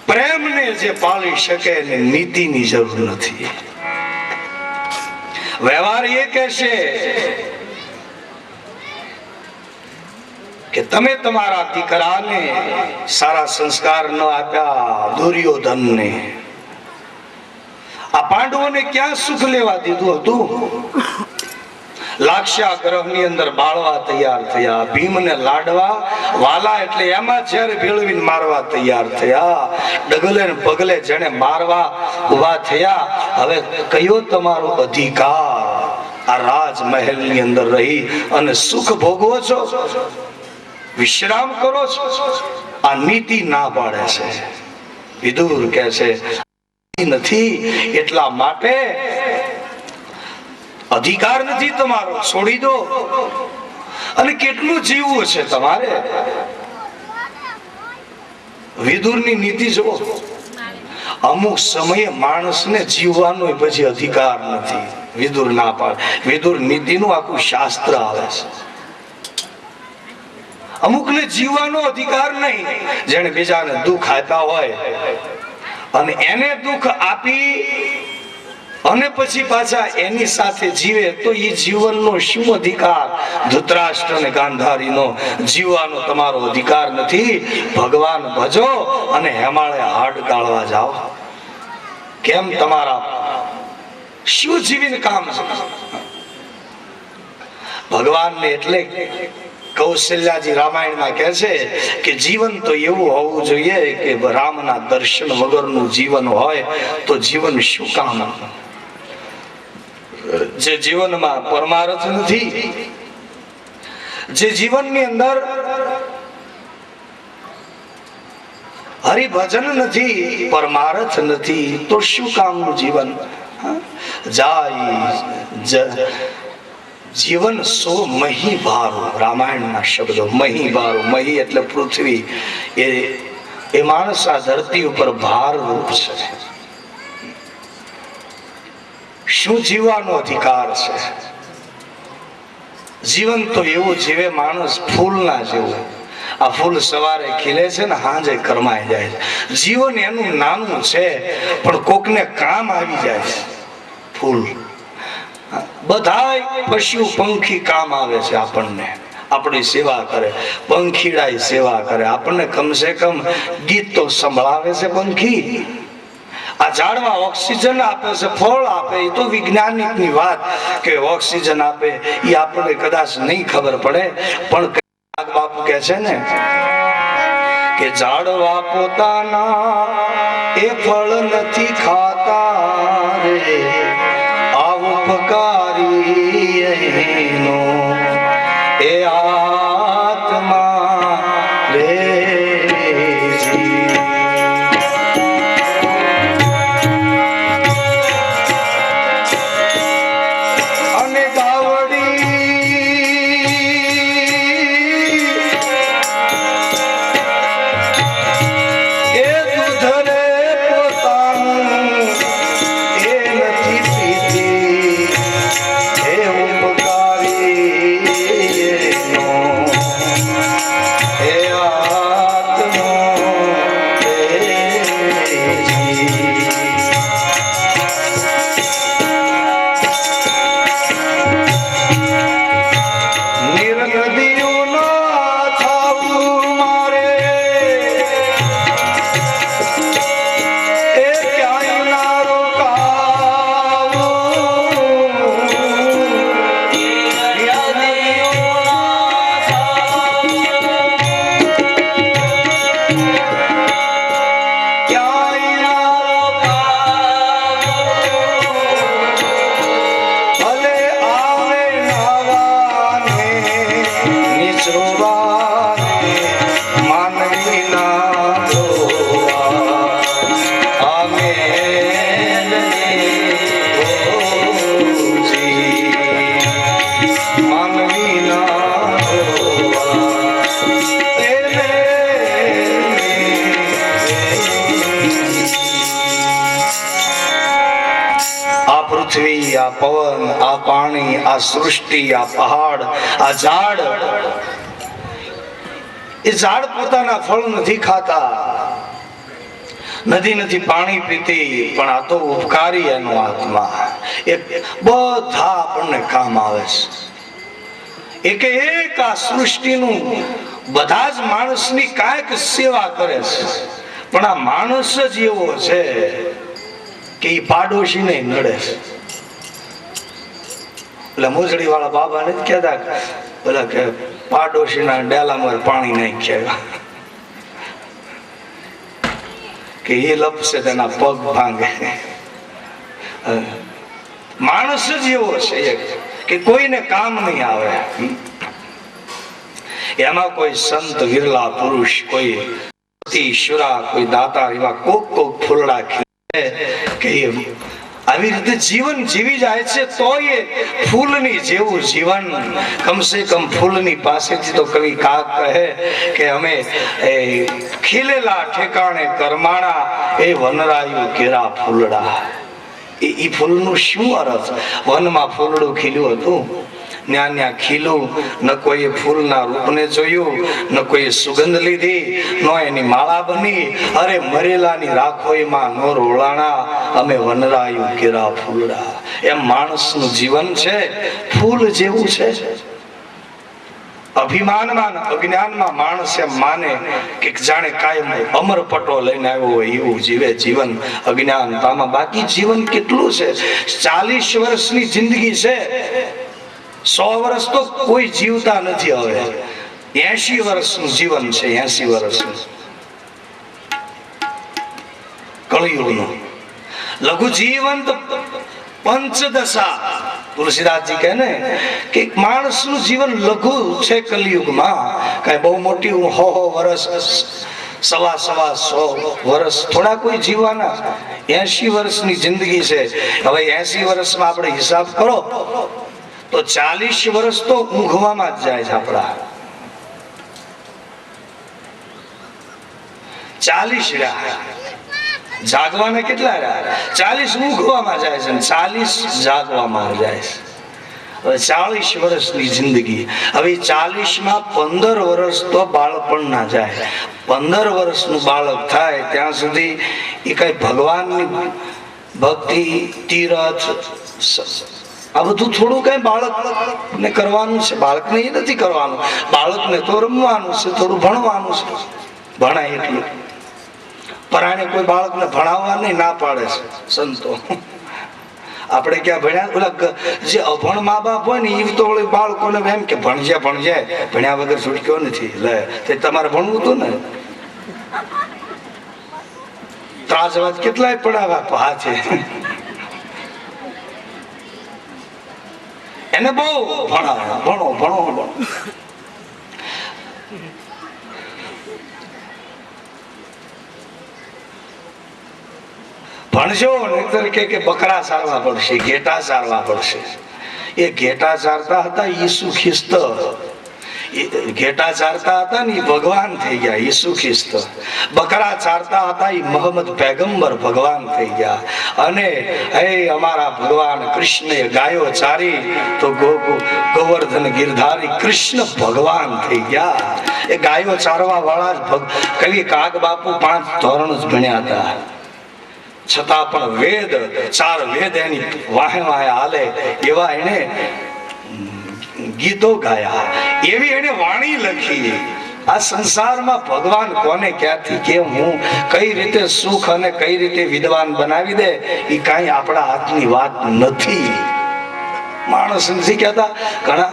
પ્રેમને જે પાળી શકે એને નીતિની જરૂર નથી. વ્યવહાર એ કહેશે કે તમે તમારા દીકરાને સારા સંસ્કાર ન આપ્યા. દુર્યોધનને, આ પાંડવોને ક્યાં સુખ લેવા દીધું હતું? લાક્ષા ગ્રહની અંદર બાળવા તૈયાર થયા. ભીમને લાડવા વાલા એટલે એમાં જ્યારે ભેળવીને મારવા તૈયાર થયા. ડગલે પગલે જેને મારવા ઉભા થયા. હવે કયો તમારો અધિકાર? આ રાજમહેલની અંદર રહી અને સુખ ભોગવો છો, વિશ્રામ કરો છો, આ નીતિ ના પાડે છે. વિદુર કહે છે નથી, એટલા માટે અધિકાર નથી તમારો, છોડી દો. અને કેટલું જીવવું છે તમારે? વિદુરની નીતિ જુઓ. અમુક સમયે માણસને જીવવાનો પછી અધિકાર નથી, વિદુર ના પાડે. વિદુર નીતિનું આખું શાસ્ત્ર આવે છે. અમુકને જીવવાનો અધિકાર નહીં. જેને બીજાને દુઃખ આપ્યા હોય અને એને દુઃખ આપી અને પછી પાછા એની સાથે જીવે તો એ જીવનનો શું અધિકાર? ધૃતરાષ્ટ્ર અને ગાંધારીનો જીવવાનો તમારો અધિકાર નથી. ભગવાન ભજો અને હેમાળે હાડ ગાળવા જાઓ. કેમ? તમારા શું જીવીને કામ છે? ભગવાનને એટલે કૌશલ્યાજી રામાયણમાં કહે છે કે જીવન તો એવું હોવું જોઈએ કે રામના દર્શન વગરનું જીવન હોય તો જીવન શું કામ? જે જીવનમાં પરમાર્થ નથી, જે જીવનની અંદર હરિભજન નથી, પરમાર્થ નથી, તો શું કામનું જીવન? જીવન સો મહી ભારો. રામાયણના શબ્દો મહી ભારો. મહી એટલે પૃથ્વી. એ માણસ આ ધરતી ઉપર ભાર રૂપ છે. શું જીવવાનો અધિકાર છે? જીવન તો એવું જીવે માણસ ફૂલના જેવું. આ ફૂલ સવારે ખીલે છે ને સાંજે કરમાઈ જાય છે. જીવન એનું નાનું છે પણ કોકને કામ આવી જાય છે. ફૂલ બધાય પશુ પંખી કામ આવે છે આપણને, આપણી સેવા કરે. પંખીડાય સેવા કરે આપણને. કમસે કમ ગીત તો સંભળાવે છે પંખી. આ ઝાડમાં ઓક્સિજન આપે છે, ફળ આપે. એ તો વૈજ્ઞાનિકની વાત કે ઓક્સિજન આપે એ આપણને કદાચ નહીં ખબર પડે, પણ બાપુ કહે છે ને કે ઝાડવા પોતાના એ ફળ નથી ખાતા રે, આ ઉપકારી એનો એ આત્મા રે. પૃથ્વી, આ પવન, આ પાણી, આ સૃષ્ટિ, આ પહાડ, આ ઝાડ, એ ઝાડ પોતાના ફળ નથી ખાતા, નદી નથી પાણી પીતી, પણ આ તો ઉપકારી એનો આત્મા. એ બધા આપણને કામ આવે છે. એક આ સૃષ્ટિનું બધા જ માણસની કાંઈક સેવા કરે છે, પણ આ માણસ જ એવો છે કે એ પાડોશી ને નડે છે. એટલે મોજડી વાળા બાબા ને કહેતા બોલા કે પાડોશી ના ડેલામાં પાણી નાખ્યા કે એ લપસે તેના પગ ભાંગે. માણસ જ એવો છે. કે કોઈને કામ નહીં આવે. એમાં કોઈ સંત વિરલા પુરુષ, કોઈ ઈશ્વરા, કોઈ દાતા, એવા કોક ફૂલડા ખીલે કે આવી રીતે જીવન જીવી જાય છે. તો એ ફૂલની જેવું જીવન, કમસે કમ ફૂલની પાસેથી તો કવિ કાગ કહે કે અમે ખીલેલા ઠેકાણે કરમાણા, એ વનરાયું કેરા ફૂલડા. એ ફૂલનું શું અર્થ? વનમાં ફૂલડું ખીલ્યું હતું, ન્યા ન્યા ખીલું, ન કોઈ ફૂલના રૂપને જોયું, ન કોઈ સુગંધ લીધી, ન એની માળા બની. અરે મરેલાની રાખોઈમાં નો રોળાણા, અમે વનરાયું કેરા ફૂલડા. એમ માણસનું જીવન છે, ફૂલ જેવું છે. અભિમાનમાં, અજ્ઞાનમાં માણસ એમ માને કે જાણે કાયમ અમર પટો લઈને આવ્યો હોય એવું જીવે જીવન અજ્ઞાનતામાં. બાકી જીવન કેટલું છે? 40 વર્ષની જિંદગી છે. 100 વર્ષ તો કોઈ જીવતા નથી. હવે 80 વર્ષનું જીવન છે. 80 વર્ષનું કળિયુગનું લઘુ જીવન તો પંચદશા. તુલસીદાસજી કહે ને કે માણસનું જીવન લઘુ છે કલિયુગમાં. કઈ બહુ મોટી 100 વર્ષ, 100 વર્ષ થોડા કોઈ જીવવાના. 80 વર્ષની જિંદગી છે. હવે 80 વર્ષમાં આપણે હિસાબ કરો તો 40 વર્ષ તો ઊંઘવામાં જ જાય છે આપણા. 40 રહ્યા, જાગવાના કેટલા રહ્યા? 40 ઊંઘવામાં જાય છે, 40 જાગવામાં જાય છે. હવે 40 વર્ષની જિંદગી. હવે 40માં 15 વર્ષ તો બાળપણ ના જાય. 15 વર્ષનું બાળક થાય ત્યાં સુધી એ કઈ ભગવાનની ભક્તિ, તીરથ, આ બધું થોડું કઈ બાળકને કરવાનું છે. બાળકને એ નથી કરવાનું. બાળકને તો રમવાનું છે, થોડું ભણવાનું છે. ભણાય એટલું. પરાણે કોઈ બાળકને ભણાવવા નહીં, ના પાડે છે સંતો. આપણે ક્યાં ભણ્યા? ઓલા જે અભણ મા બાપ હોય ને એ તો બાળકોને એમ કે ભણજે ભણજે, ભણ્યા વગર છૂટક્યો નથી. લે તે તમારે ભણવું હતું ને. ત્રાસવાદ કેટલાય પડાવ્યા હાથે. એને બહુ ભણાવો, ભણો ભણો ભણો. ભણજો નહીતર કે બકરા સારવા પડશે, ઘેટા સારવા પડશે. એ ઘેટા ચારતા હતા ઈસુ ખ્રિસ્ત. ઘેટા ચારતા હતા ને એ ભગવાન થઈ ગયા, ઈસુ ખ્રિસ્ત. બકરા ચારતા હતા એ મોહમ્મદ પૈગંબર ભગવાન થઈ ગયા. અને હે અમારા ભગવાન કૃષ્ણએ ગાયો ચારી તો ગોવર્ધન ગિરધારી કૃષ્ણ ભગવાન થઈ ગયા. એ ગાયો ચારવા વાળા જ કવિ કાગ બાપુ 5 ધોરણ જ ભણ્યા હતા. છતાં પણ વેદ, 4 વેદ એની વાહે વાહે હાલે એવા એને ગીતો ગાયા, એવી એને વાણી લખી. આ સંસારમાં ભગવાન કોને ક્યાંથી કેમ હું કઈ રીતે સુખ અને કઈ રીતે વિદ્વાન બનાવી દે એ કઈ આપણા હાથની વાત નથી. માણસ નથી કહેતા ઘણા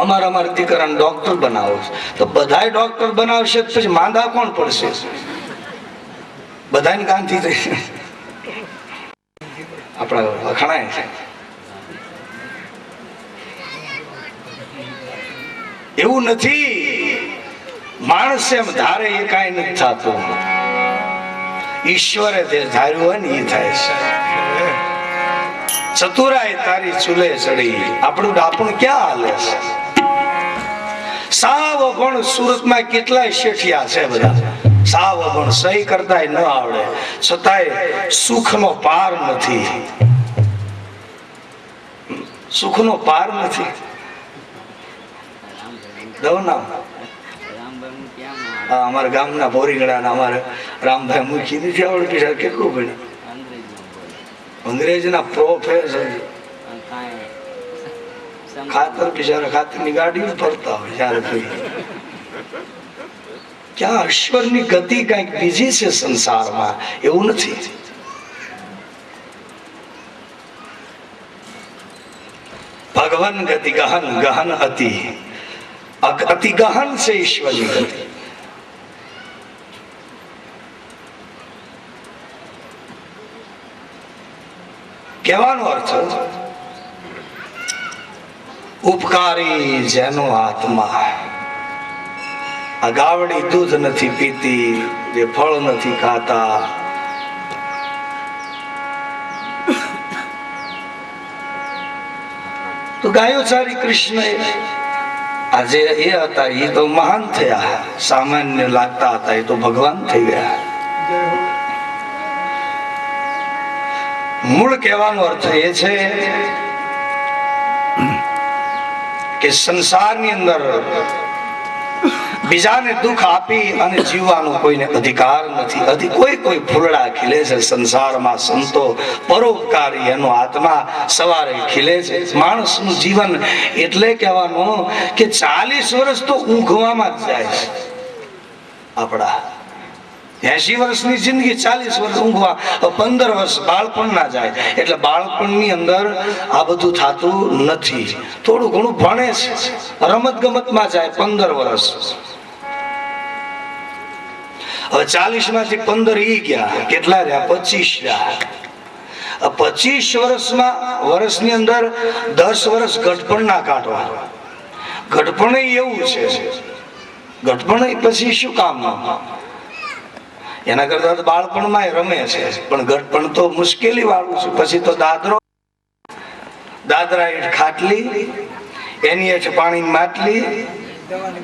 અમારા દીકરાને ડોક્ટર બનાવો તો બધાય ડોક્ટર બનાવશે પછી માંદા કોણ પડશે? બધાની ગાંધી થઈ આપણા વખણાય છે. એવું નથી. માણસ એમ ધારે એ કઈ નથી થતું. ઈશ્વરે જે ધાર્યું હોય ને એ થાય છે. ચતુરાઈ તારી ચૂલે ચડી. આપણું ડાપણ ક્યાં હાલે છે? સાવ અભણ સુરતમાં કેટલાય શેઠિયા છે બધા. સાવ અભણ, સહી કરતા ન આવડે છતાંય સુખનો પાર નથી. સુખનો પાર નથી. અમારા ગામના ભોરીગડા અમારે રામભાઈ મૂકી નથી આવડતી. કેટલું ભણ્યા? અંગ્રેજના પ્રોફેસર. ખાતર બિચારા ખાતરની ગાડીઓ ફરતા હોય જયારે કોઈ. ક્યાં ઈશ્વરની ગતિ કઈક બીજી છે સંસારમાં, એવું નથી. ભગવાન ગતિ ગહન, ગહન અતિ. અતિ ગહન છે ઈશ્વરની ગતિ. કહેવાનો અર્થ ઉપકારી જેનો આત્મા. આ ગાવડી દૂધ નથી પીતી, જે ફળ નથી ખાતા, તો ગાયો ચારી કૃષ્ણ આજે એ હતા એ તો મહાન થયા, સામાન્ય લાગતા હતા એ તો ભગવાન થઈ ગયા. મૂળ કહેવાનો અર્થ એ છે કે સંસારની અંદર બીજાને દુઃખ આપી અને જીવવાનો કોઈને અધિકાર નથી. કોઈ ફૂલડા ખીલે છે સંસારમાં, સંતો પરોપકારી એનો આત્મા સવારે ખીલે છે. માણસનું જીવન એટલે કહેવાનું કે 40 વર્ષ તો ઊંઘવામાં જ જાય છે. આપણા 80 વર્ષની જિંદગી 40 વર્ષ ઊંઘવા, 15 વર્ષ બાળપણ ના જાય. એટલે બાળપણની અંદર આ બધું થતું નથી. થોડું ઘણું ભણે છે, રમત ગમતમાં જાય 15 વર્ષ. હવે 40 માંથી 15 ઈ ગયા, કેટલા રહ્યા? 25 રહ્યા. 25 વર્ષની અંદર 10 વર્ષ ઘટપણ ના કાઢવા. ઘટપણ એવું છે, ઘટપણ પછી શું કામ? એના કરતા તો બાળપણમાં રમે છે, પણ ઘટપણ તો મુશ્કેલી વાળું છે. પછી તો દાદરા હેઠ ખાટલી, એની હેઠ પાણીની માટલી,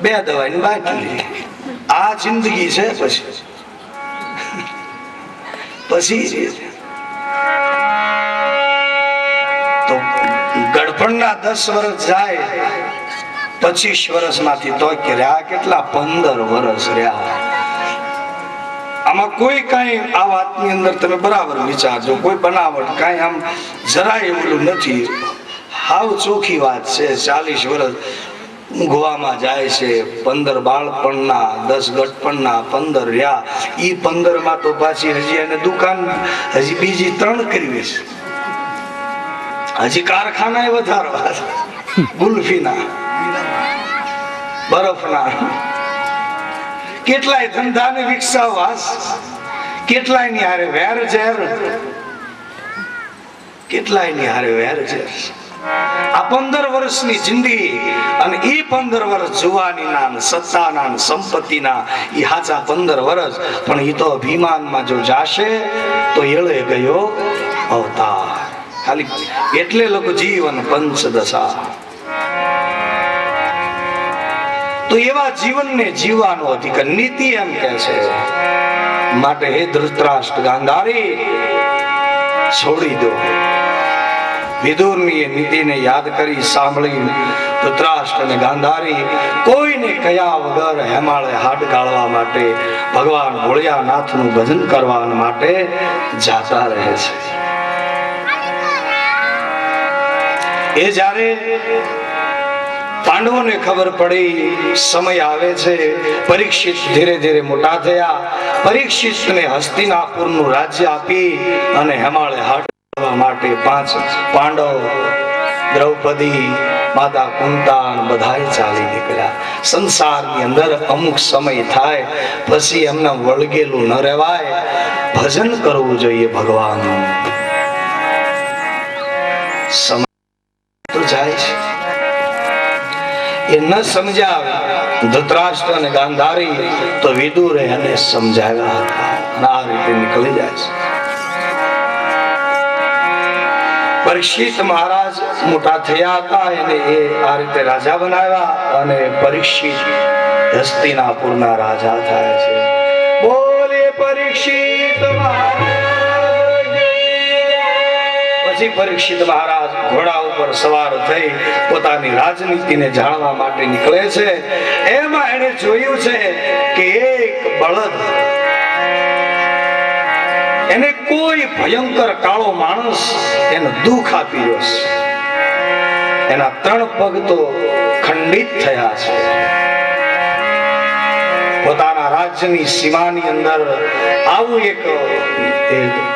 2 દવાની બાટલી. આ જિંદગી છે. પછી તો ગડપણના 10 વર્ષ જાય, 25 વર્ષમાંથી તો રહ્યા કેટલા? 15 વર્ષ રહ્યા. આમાં કોઈ કઈ આ વાતની અંદર તમે બરાબર વિચારજો, કોઈ બનાવટ કઈ આમ જરાય એવું નથી. હાવ ચોખ્ખી વાત છે. 40 વર્ષ ઊંઘવામાં જાય છે, 15 બાળપણના, 10 ગટપણના, 15 રહ્યા. ઈ 15 માં તો પાછી હજી એને દુકાન હજી બીજી 3 કરવી છે, હજી કારખાના એ વધારવા, ગુલ્ફીના, બરફના, કેટલાય ધંધાને વિકસાવવા, કેટલાય ની હારે વેર ઝેર, કેટલાય ની હારે વેર ઝેર. આ 15 વર્ષની જિંદગી, અને ઈ 15 વર્ષ જુવાનીના, સત્તાના, સંપત્તિના, ઈ હાચા 15 વર્ષ. પણ ઈ તો અભિમાનમાં જો જાશે તો એળે ગયો અવતાર. ખાલી એટલે લોકો જીવન પંચદશા. તો એવા જીવનને જીવવાનો અધિકાર નીતિ એમ કે છે. માટે હે ધૃતરાષ્ટ્ર ગાંધારી, છોડી દો. વિદુરની નીતિને યાદ કરી, સાંભળી ધૃતરાષ્ટ્ર અને ગાંધારી કોઈને કયા વગર હેમાળે હાડ ગાળવા માટે, ભગવાન ભોળિયાનાથનું ભજન કરવા માટે જાતા રહે છે. એ જ્યારે પાંડવોને ખબર પડી, સમય આવે છે, પરીક્ષિત ધીરે ધીરે મોટા થયા. પરીક્ષિતને હસ્તિનાપુરનું રાજ્ય આપી અને હેમાળે હાડ માટે 5 પાંડવ, દ્રૌપદી, માતા કુંતા બધાય ચાલી નીકળ્યા. સંસારની અંદર અમુક સમય થાય પછી એમને વળગેલું ન રહેવાય, ભજન કરવું જોઈએ ભગવાનનું. સમય તો જાય છે, એ ન સમજાવે ધૃતરાષ્ટ્ર અને ગાંધારી તો વિદુરે એને સમજાવ્યા હતા, અને આ રીતે નીકળી જાય છે. પરીક્ષિત મહારાજ મોટા થયા હતા, એને એ આ રીતે રાજા બનાવ્યા, અને પરીક્ષિત હસ્તિનાપુરના રાજા થાય છે. બોલે પરીક્ષિત મહારાજ. પછી પરીક્ષિત મહારાજ ઘોડા ઉપર સવાર થઈ પોતાની રાજનીતિને જાણવા માટે નીકળે છે. એમાં એને જોયું છે કે એક બળદ, એને કોઈ ભયંકર કાળો માણસ એને દુઃખ આપી રહ્યો છે. એના 3 પગ તો ખંડિત થયા છે. પોતાના રાજ્યની સીમાની અંદર આવું એક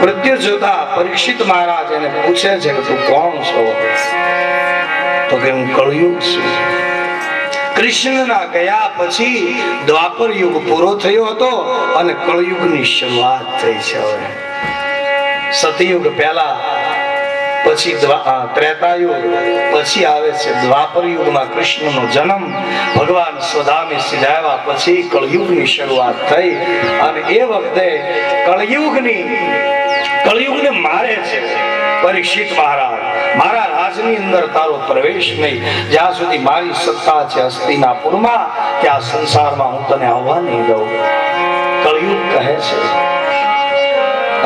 કૃત્ય જોતા પરીક્ષિત મહારાજ એને પૂછે છે કે તું કોણ છો? તો કે હું કળયુગ છું. કૃષ્ણના ગયા પછી દ્વાપર યુગ પૂરો થયો હતો અને કળયુગની શરૂઆત થઈ છે. હવે સતયુગ પહેલા પછી ત્રેતાયુગ, પછી આવે છે દ્વાપર યુગમાં કૃષ્ણનો જન્મ, ભગવાન સ્વધામે સિધાવ્યા પછી કળયુગની શરૂઆત થઈ. અને એ વખતે કળયુગને મારે છે પરીક્ષિત મહારાજ, મારા રાજની અંદર તારો પ્રવેશ નહીં. જ્યાં સુધી મારી સત્તા છે હસ્તિનાપુરમાં, ત્યાં સંસારમાં હું તને આવવા નહીં દઉં. કળયુગ કહે છે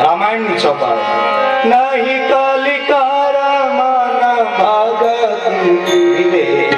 રામાયણની ચોપાલ, નહીં કલિકાર મન ભગત વિવેક,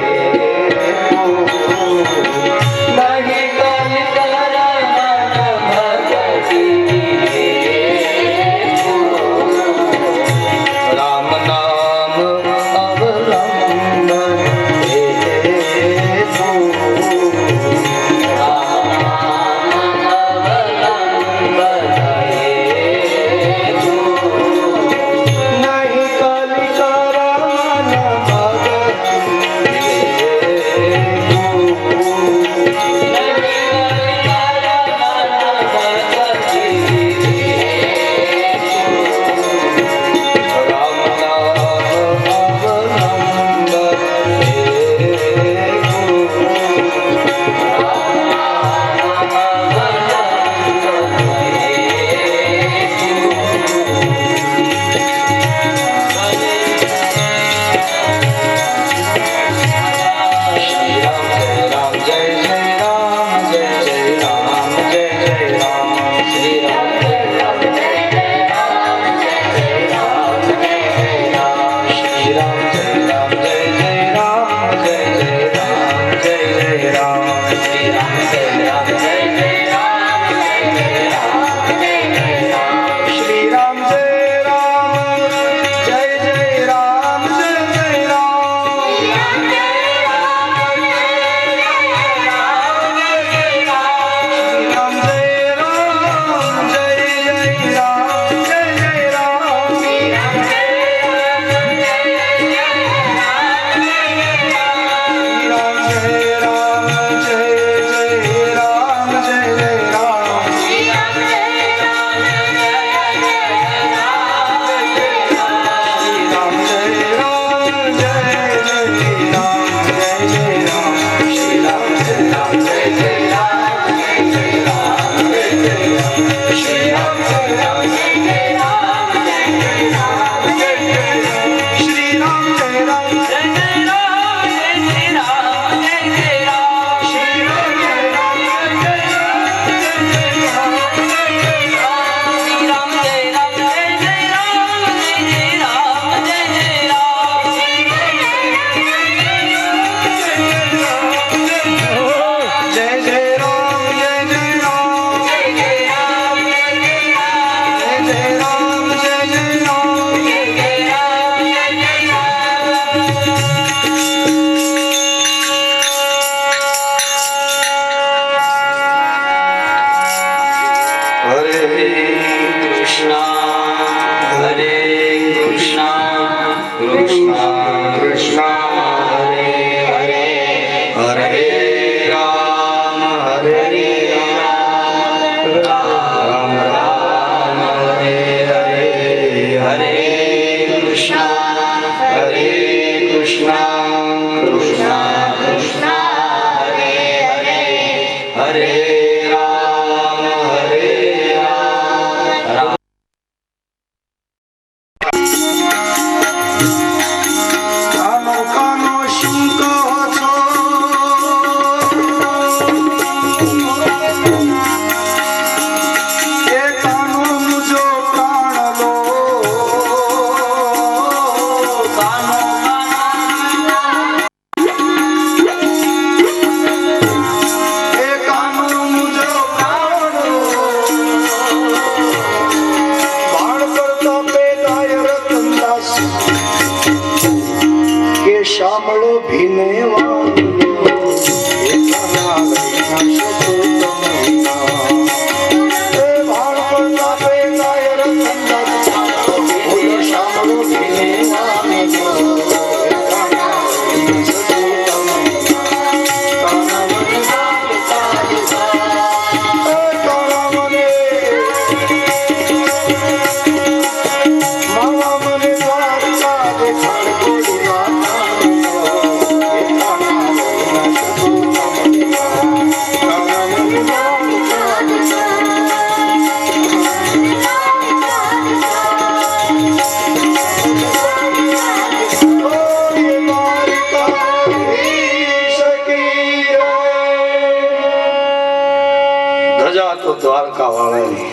તો દ્વારકા વાળાની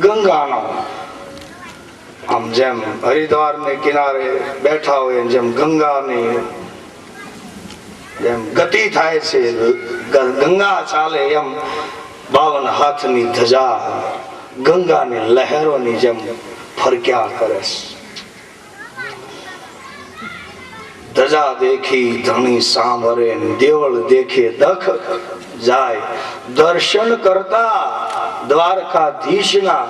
ગંગાનો આમ જેમ હરિદ્વાર ને કિનારે બેઠા હોય જેમ ગંગાની જેમ ગતિ થાય છે, ગંગા ચાલે એમ 52 હાથની ધજા ગંગાની લહેરોની જેમ ફરક્યા કરે છે. ધજા દેખી ધણી સાંભળે, દેવળ દેખે દખ જાય. દર્શન કરતા દ્વારકાધીશના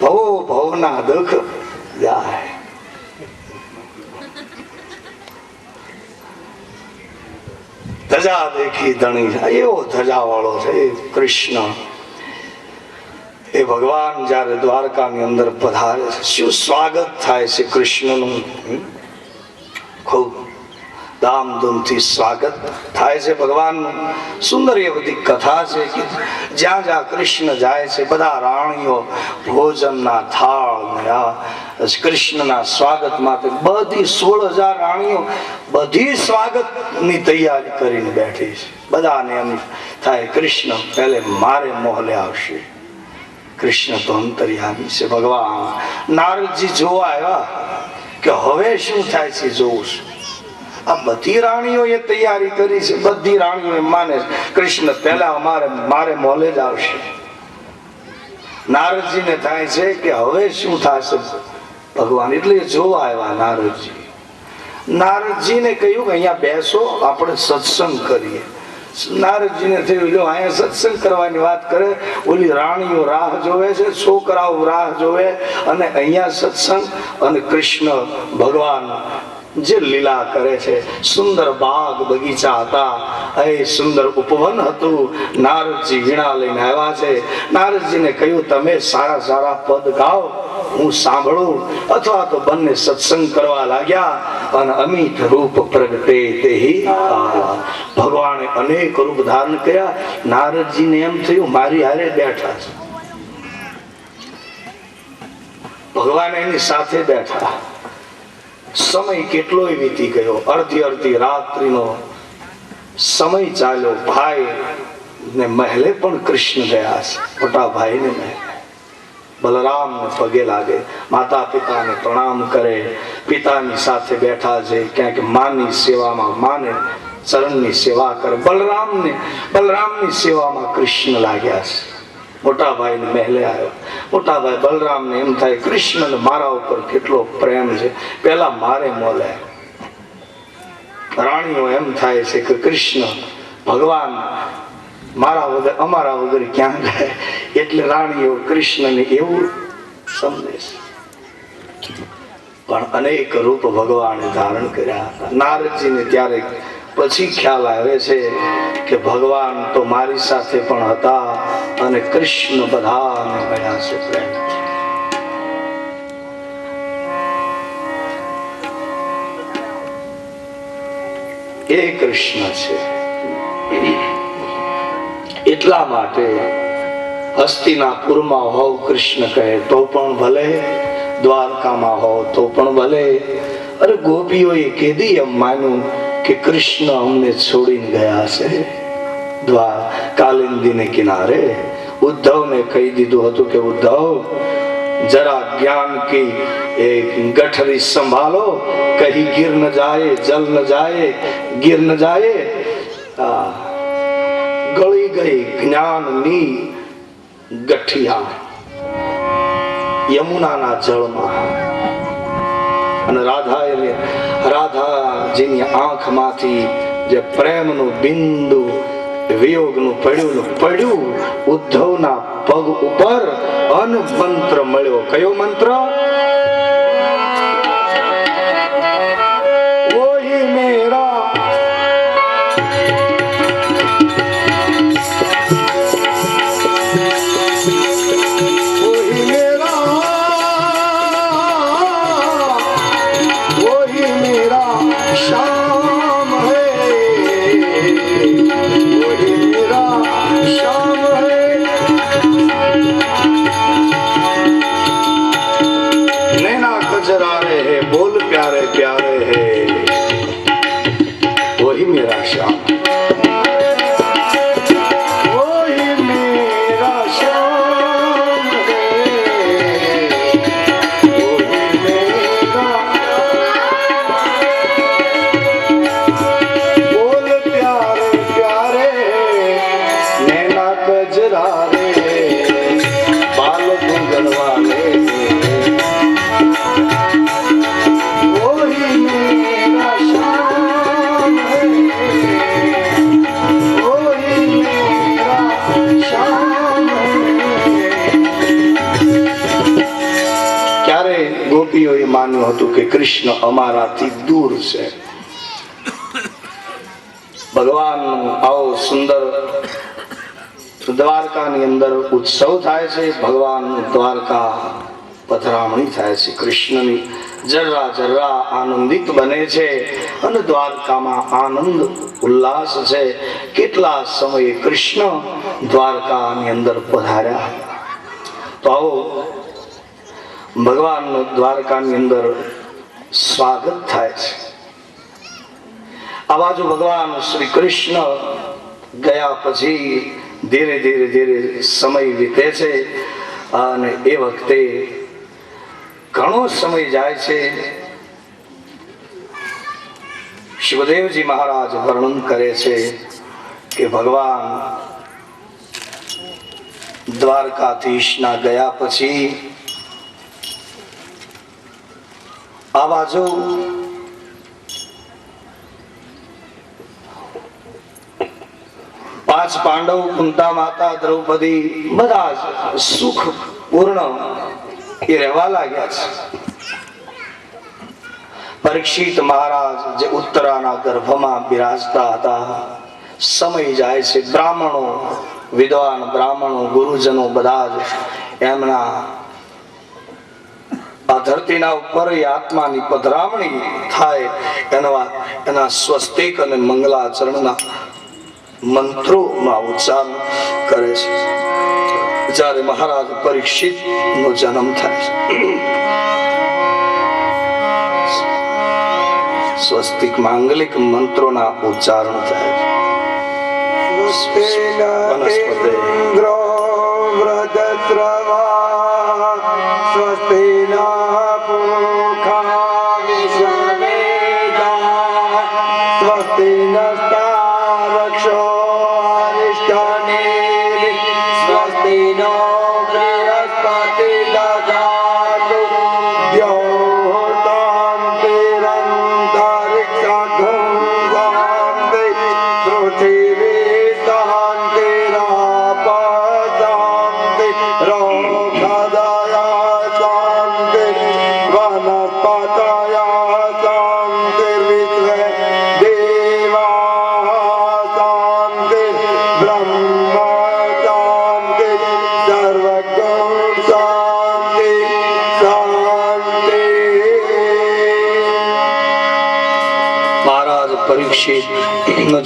ભવો ભવના દુઃખ જાય. ધજા દેખી ધણી જાય. એવો ધજા વાળો છે કૃષ્ણ. એ ભગવાન જયારે દ્વારકાની અંદર પધારે છે, શું સ્વાગત થાય છે કૃષ્ણનું. ખૂબ ધામધૂમથી સ્વાગત થાય છે ભગવાનનું. સુંદર એ બધી કથા છે કે જ્યાં જ્યાં કૃષ્ણ જાય છે બધા રાણીઓ ભોજનના થાળ કૃષ્ણના સ્વાગત માટે બધી 16,000 રાણીઓ બધી સ્વાગતની તૈયારી કરીને બેઠી છે. બધાને એમ થાય કૃષ્ણ પહેલે મારે મોહલે આવશે. કૃષ્ણ તો અંતર્યામી છે ભગવાન. નારદજી જોવા આવ્યા કે હવે શું થાય છે જોવું છું. આ બધી રાણીઓએ તૈયારી કરી છે, બધી રાણીઓ માને કૃષ્ણ પહેલા મારે મોલે જ આવશે. નારદજીને થાય છે કે હવે શું થશે ભગવાન. એટલે જોવા આવ્યા નારદજી. નારદજીને કહ્યું કે અહીંયા બેસો, આપણે સત્સંગ કરીએ. નારદજીને થયું લો અહીંયા સત્સંગ કરવાની વાત કરે, ઓલી રાણીઓ રાહ જોવે છે, છોકરાઓ રાહ જોવે, અને અહીંયા સત્સંગ. અને કૃષ્ણ ભગવાન જે લીલા કરે છે. સુંદર બાગ બગીચા હતા, એ સુંદર ઉપવન હતું. નારદજી વીણા લઈને આવ્યા છે. નારદજીને કહ્યું તમે સારા સારા પદ ગાઓ, હું સાંભળું. અથવા તો બંને સત્સંગ કરવા લાગ્યા. અને અમિત રૂપ પ્રગટે તેહી ભગવાને અનેક રૂપ ધારણ કર્યા. નારદજીને એમ થયું મારી હારે બેઠા છે ભગવાન, એની સાથે બેઠા. સમય કેટલોય વીતી ગયો. અડધી રાત્રિનો સમય ચાલ્યો. ભાઈ ને મહેલે પણ કૃષ્ણ ગયા છે. મોટા ભાઈ ને મહેલે બલરામ ને પગે લાગે, માતા પિતાને પ્રણામ કરે, પિતાની સાથે બેઠા છે. ક્યાંક માની સેવામાં, માને ચરણની સેવા કરે. બલરામની સેવામાં કૃષ્ણ લાગ્યા છે. મોટા ભાઈ ને મહેલે આવ્યો. મોટા ભાઈ બલરામ ને એમ થાય કૃષ્ણ મારા ઉપર કેટલો પ્રેમ છે, પેલા મારે મોલે. રાણીઓ એમ થાય છે કે કૃષ્ણ ભગવાન મારા વગર, અમારા વગર ક્યાં જાય. એટલે રાણીઓ કૃષ્ણને એવું સમજે છે. પણ અનેક રૂપ ભગવાને ધારણ કર્યા હતા. નારદજીને ત્યારે પછી ખ્યાલ આવે છે કે ભગવાન તો મારી સાથે પણ હતા અને કૃષ્ણ બધાને મળ્યા છે પ્રેમ. એ કૃષ્ણ છે. એટલા માટે હસ્તિનાપુરમાં હોવ કૃષ્ણ કહે તો પણ ભલે, દ્વારકામાં હોવ તો પણ ભલે. અરે ગોપીઓએ કેદી એમ માન્યું કે કૃષ્ણ અમને છોડીને ગયા છે. કાલિંદીને કિનારે ઉદ્ધવને કહી દીધું હતું કે ઉદ્ધવ જરા જ્ઞાન કી એક ગઠરી સંભાલો, કहीं गिर न जाए, जल न जाए, गिर न जाए. ગળી ગઈ જ્ઞાનની ગઠિયા યમુનાના જળમાં. અને રાધાજીની આંખમાંથી જે પ્રેમનું બિંદુ વિયોગનું પડ્યું ઉદ્ધવના પગ ઉપર અન મંત્ર મળ્યો. કયો મંત્ર? ઓહી મેરા ગોપીઓએ માન્યું હતું કે કૃષ્ણ અમારાથી દૂર છે. ભગવાનનો આવો સુંદર દ્વારકાની અંદર ઉત્સવ થાય છે. ભગવાન દ્વારકા પધરામણી થાય છે. કૃષ્ણની જરા જરા આનંદિત બને છે અને દ્વારકામાં આનંદ ઉલ્લાસ છે. કેટલા સમયે કૃષ્ણ દ્વારકાની અંદર પધાર્યા. તો આવો ભગવાનનું દ્વારકાની અંદર સ્વાગત થાય છે. આ બાજુ ભગવાન શ્રી કૃષ્ણ ગયા પછી ધીરે ધીરે ધીરે સમય વીતે છે અને એ વખતે ઘણો સમય જાય છે. શિવદેવજી મહારાજ વર્ણન કરે છે કે ભગવાન દ્વારકાધીશના ગયા પછી આ બાજુ પાંચ પાંડવ, કુંતા માતા, દ્રૌપદી બધા જ સુખ પૂર્ણ એ રહેવા લાગ્યા છે. પરીક્ષિત મહારાજ જે ઉત્તરાના ગર્ભમાં બિરાજતા હતા. સમય જાય છે. બ્રાહ્મણો, વિદ્વાન બ્રાહ્મણો, ગુરુજનો બધા જ એમના આ ધરતીના ઉપર આત્માની પધરામણી થાય એના સ્વસ્તિક અને મંગલાચરણના મંત્રોમાં ઉચ્ચારણ કરે છે. જ્યારે મહારાજ પરીક્ષિત નો જન્મ થાય છે, સ્વસ્તિક માંગલિક મંત્રોના ઉચ્ચારણ થાય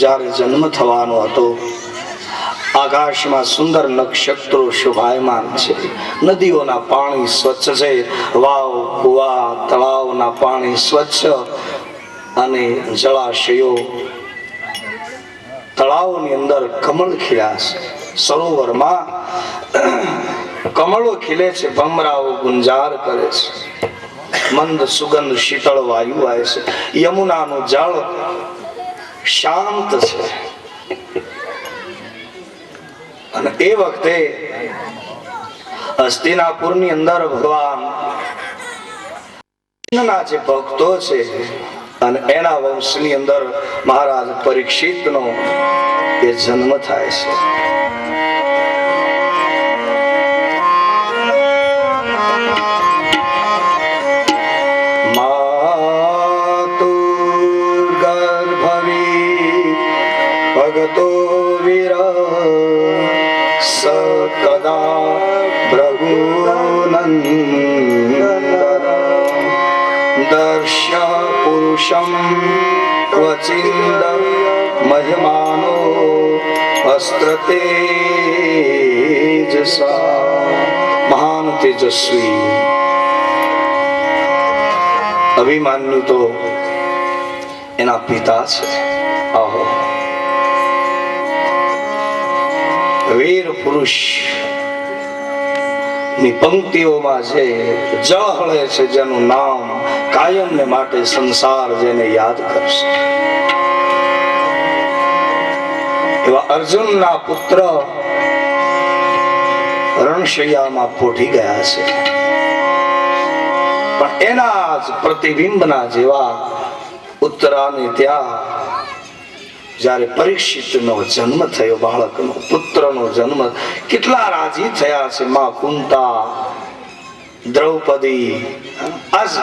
જ્યારે જન્મ થવાનો હતો, આકાશમાં સુંદર નક્ષત્રો શોભાયમાન છે. નદીઓના પાણી સ્વચ્છ છે. વાવ, કુવા, તળાવના પાણી સ્વચ્છ અને જળાશયો, તળાવની અંદર કમળ ખીલ્યા છે. સરોવરમાં કમળો ખીલે છે. ભમરાઓ ગુંજાર કરે છે. મંદ સુગંધ શીતળ વાયુ આવે છે. યમુનાનું જળ શાંત છે. અને એ વખતે હસ્તિનાપુરની અંદર ભગવાન કૃષ્ણના જે ભક્તો છે અને એના વંશની અંદર મહારાજ પરીક્ષિતનો એ જન્મ થાય છે. દર્શ્ય પુરુષમ ક્વચિન્દ મહિમાનો અસ્ત્ર તેજસા. મહાન તેજસ્વી અભિમાન્યુ તો એના પિતા છે. આહો, વીર પુરુષ ની પંક્તિઓમાં છે જળ હળે છે જેનું નામ કાયમને માટે સંસાર જેને યાદ કરશે. એવા અર્જુનના પુત્ર રણશૈયામાં પોઢી ગયા છે. પણ એના જ પ્રતિબિંબના જેવા ઉત્તરાને ત્યાં જ્યારે પરીક્ષિતનો જન્મ થયો, બાળકનો પુત્રનો જન્મ, કેટલા રાજી થયા છે. માં કુંતા દ્રૌપદી આજ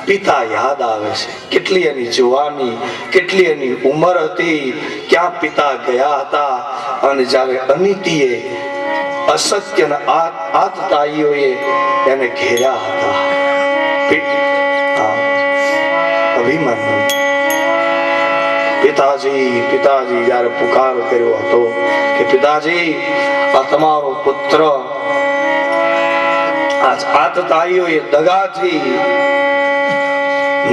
પિતા યાદ આવે છે. કેટલી એની જુવાની, કેટલી એની ઉંમર હતી, ક્યાં પિતા ગયા હતા. અને જ્યારે અનિતિએ, અસત્યના આતતાઈઓએ એને ઘેર્યા હતા. અભિમન્યુ પિતાજી જયારે પુકાર કર્યો હતો કે પિતાજી આ તમારો પુત્ર આતતાઈઓએ દગાથી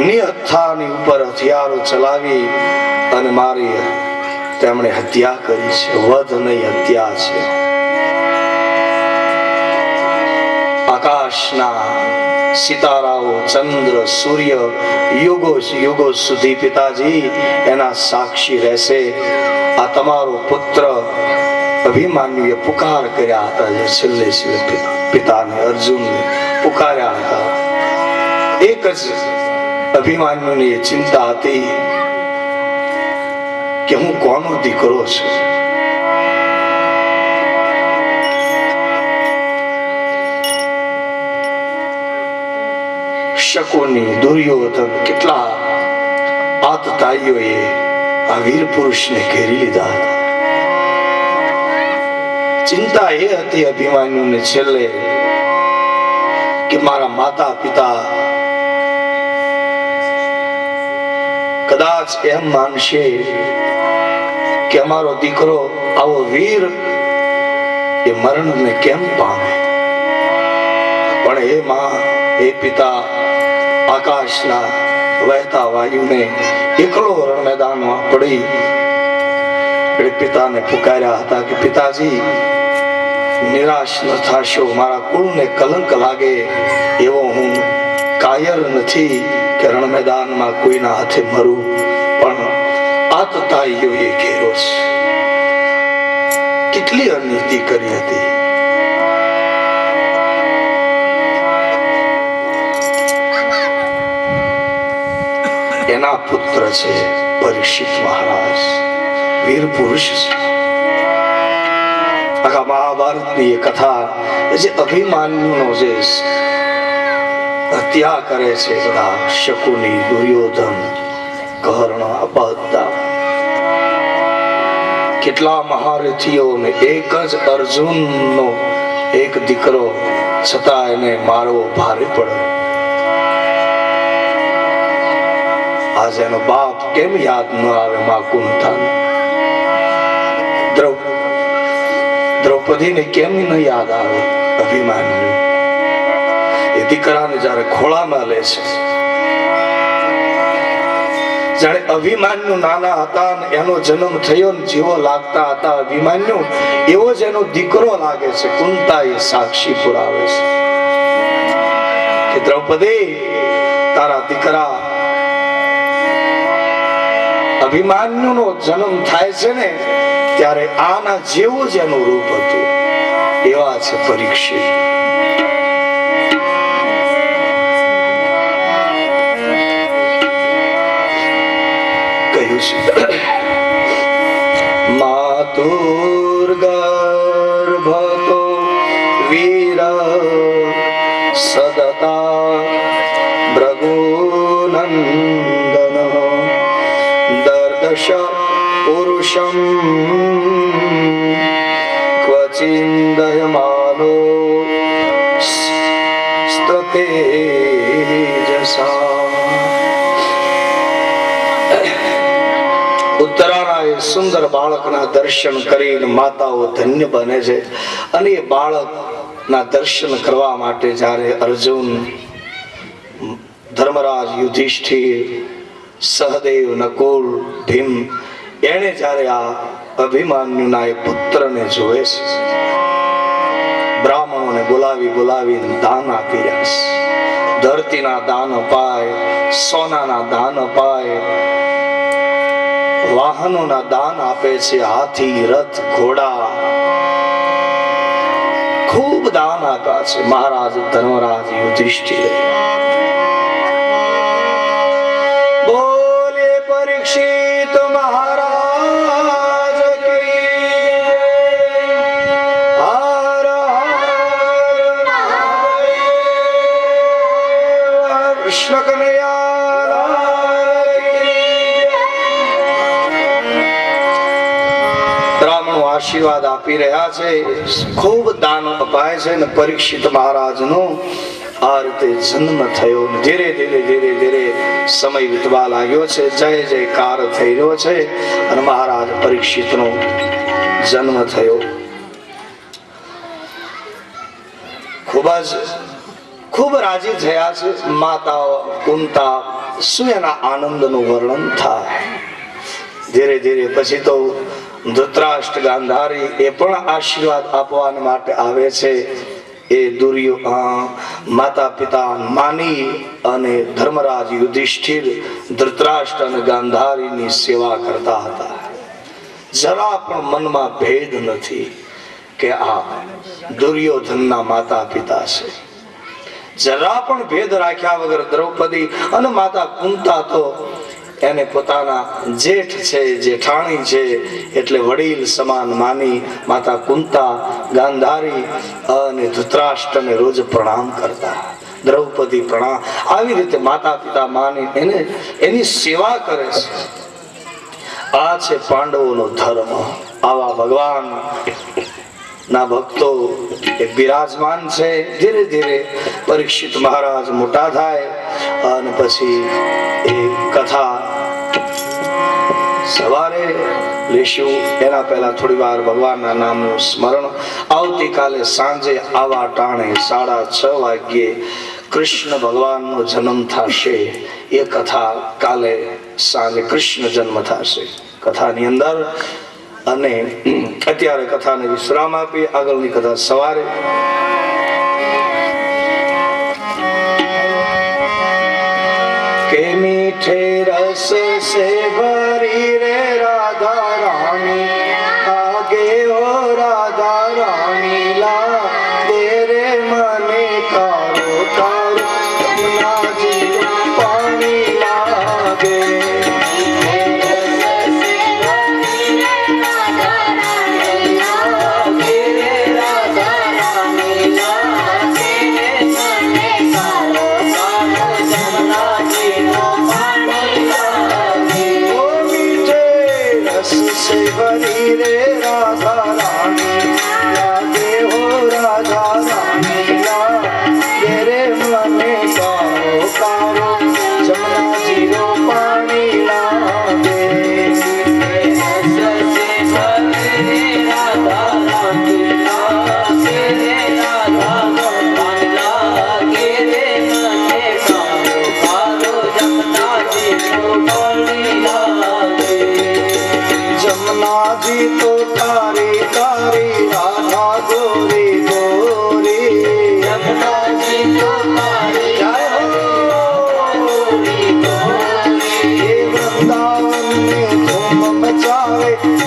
નિહત્થાની ઉપર હથિયારો ચલાવી અને મારી તેમણે હત્યા કરી છે. વધ નહીં, હત્યા છે. આકાશના સિતારાઓ, ચંદ્ર, સૂર્ય યુગો સુધી પિતાજી એના સાક્ષી રહેશે. આ તમારો પુત્ર અભિમન્યુએ પુકાર કર્યા હતા, જે છેલ્લે પિતાને અર્જુનને પુકાર્યા હતા. એક જ અભિમન્યુની એ ચિંતા હતી કે હું કોનો દીકરો છું. શકુની, દુર્યોધન, કેટલા આતતાઈઓએ આ વીર પુરુષને ઘેરી લીધા હતા. ચિંતા એ હતી અભિમન્યુને છેલ્લે કે મારા માતા પિતા કદાચ એમ માનશે કે અમારો દીકરો આવો વીર એ મરણને કેમ પામે. પણ હે માં, હે પિતા, આકાશના વહેતા વાયુને એકલો રણ મેદાનમાં પડી પિતાને પુકાર્યા હતા કે પિતાજી નિરાશ ન થાશો. મારા કુળને કલંક લાગે એવો હું કાયર નથી કે રણ મેદાનમાં કોઈના હાથે મરું. પણ આતતાઈઓએ ઘેરો છે. કેટલી અનીતિ કરી હતી. એના પુત્ર છે પરીક્ષિત મહારાજ, વીર પુરુષ છે. આખા મહાભારતની એ કથા જે અભિમન્યુનો જે હત્યા કરે છે બધા શકુની, દુર્યોધન, કર્ણ, બધા કેટલા મહારથીઓ ને એક જ અર્જુનનો એક દીકરો, છતાં એને મારવો ભારે પડે. આજે એનો બાપ કેમ યાદ ન આવે? માં કુંતાને, દ્રૌપદીને કેમ ન યાદ આવે? અભિમન્યુ એ દીકરાને જયારે ખોળામાં લે છે, જાણે અભિમન્યુ નાના હતા ને એનો જન્મ થયો ને જેવો લાગતા હતા અભિમન્યુ, એવો જ એનો દીકરો લાગે છે. કુંતા એ સાક્ષી પુરાવે છે કે દ્રૌપદી, તારા દીકરા અભિમન્યુનો જન્મ થાય છે ને ત્યારે આના જેવું જ એનું રૂપ હતું. એવા છે પરીક્ષિત. કહ્યું છે માતુર ગર્ભતો વીર સદતા ભૃગુનંદન દર્દશ પુરુષમ ક્વચિંદયમાનો સ્તતેજસા. ઉત્તરાના એ સુંદર બાળકના દર્શન કરીને માતાઓ ધન્ય બને છે. અને એ બાળકના દર્શન કરવા માટે જ્યારે અર્જુન, ધર્મરાજ, યુધિષ્ઠિર, સહદેવ, નકુલ, ભીમ એને જ્યારે આ અભિમન્યુના એ પુત્રને જોવે છે, બ્રાહ્મણોને બોલાવી દાન આપી રહ્યા છે. ધરતીના દાન અપાય, સોનાના દાન અપાય, વાહનોના દાન આપે છે. હાથી, રથ, ઘોડા ખૂબ દાન આપ્યા છે મહારાજ ધર્મરાજ યુધિષ્ઠિરે. બોલે પરીક્ષિત મહારાજ કી હર હર મહાદેવ. કૃષ્ણ કનૈયા બ્રાહ્મણો આશીર્વાદ આપી રહ્યા છે, ખૂબ દાન અપાય છે અને પરીક્ષિત મહારાજનો આ રીતે જન્મ થયો. ધીરે ધીરે ધીરે ધીરે સમય વીતવા લાગ્યો છે. જય જયકાર થઈ રહ્યો છે અને મહારાજ પરીક્ષિતનો જન્મ થયો. ખૂબ રાજી થયા છે. માતા કુંતા શું એના આનંદનું વર્ણન થાય. ધીરે ધીરે પછી તો ધૃતરાષ્ટ્ર ગાંધારી એ પણ આશીર્વાદ આપવા માટે આવે છે. એ માતા પિતા માની અને ધર્મરાજ યુધિષ્ઠિર ધૃતરાષ્ટ્ર અને ગાંધારીની સેવા કરતા હતા. જરા પણ મનમાં ભેદ નથી કે આ દુર્યોધનના માતા પિતા છે. જરા પણ ભેદ રાખ્યા વગર દ્રૌપદી અને માતા કુંતા તો એને પોતાના જેઠ છે, જેઠાણી છે એટલે વડીલ સમાન માની માતા કુંતા ગાંધારી અને ધૃતરાષ્ટ્રને રોજ પ્રણામ કરતા. દ્રૌપદી પ્રણામ, આવી રીતે માતા પિતા માની એને એની સેવા કરે છે. આ છે પાંડવોનો ધર્મ. આવા ભગવાન ના ભક્તો એ બિરાજમાન છે. ધીરે ધીરે પરીક્ષિત મહારાજ મોટા થાય અને પછી એ કથા સવારે લેશું. એના પહેલા થોડી વાર ભગવાનના નામનું સ્મરણ. આવતીકાલે સાંજે આવા ટાણે 6:30 વાગ્યે કૃષ્ણ ભગવાનનો જન્મ થશે. એ કથા કાલે સાંજે કૃષ્ણ જન્મ થશે કથાની અંદર. અને અત્યારે કથાને વિશ્રામ આપી આગળની કથા સવારે. કે મીઠે રસ સે ભરી રે રાધા રાણી આગે ઓ રાધા રાણી લા દે રે મને કારો કારો યમુનાજી પાણી લાગે.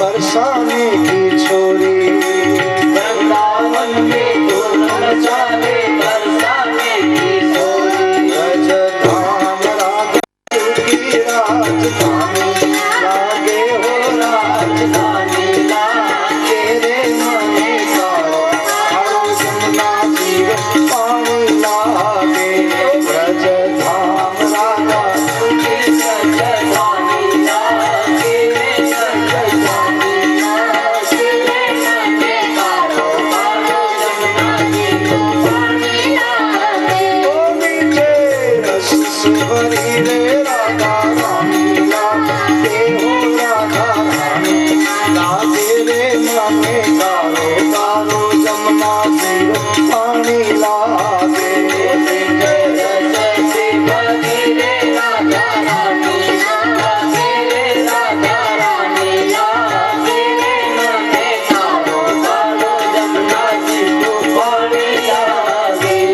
बरसाने की छोरी वृंदावन में धूम मचावे बरसाने की छोरी. राजधाम राजा की राजधानी लागे हो राजधानी लागे रे मने कारो कारो यमुना जीव पानी लागे.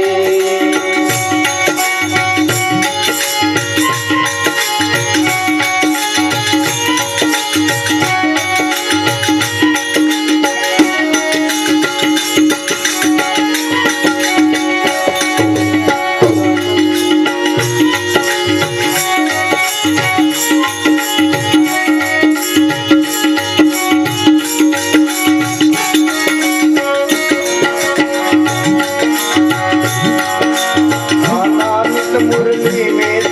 राजधाम राजा की राजधानी लागे मुरली में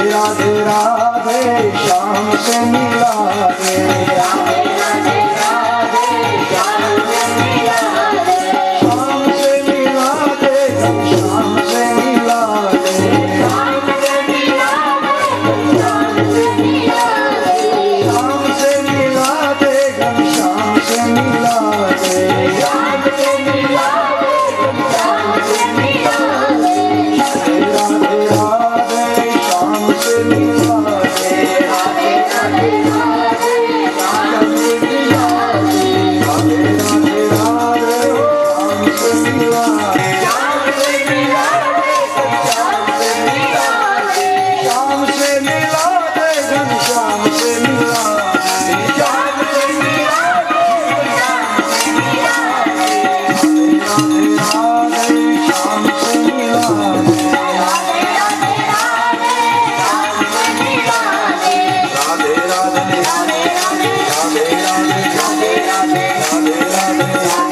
राधे राधे श्याम से मिला दे, राधे राधे राधे श्याम से मिला दे, श्याम से मिला दे, श्याम से मिला दे, श्याम से मिला दे, श्याम से मिला दे, श्याम से मिला दे, श्याम से मिला दे, श्याम से मिला दे, राधे राधे श्याम से मिला दे, राधे राधे राधे श्याम से मिला दे, राधे राधे राधे श्याम से मिला दे, श्याम से मिला दे, श्याम से मिला दे, श्याम से मिला दे, श्याम से मिला दे, श्याम से मिला दे, राधे राधे श्याम से मिला दे, राधे राधे राधे श्याम से मिला दे, राधे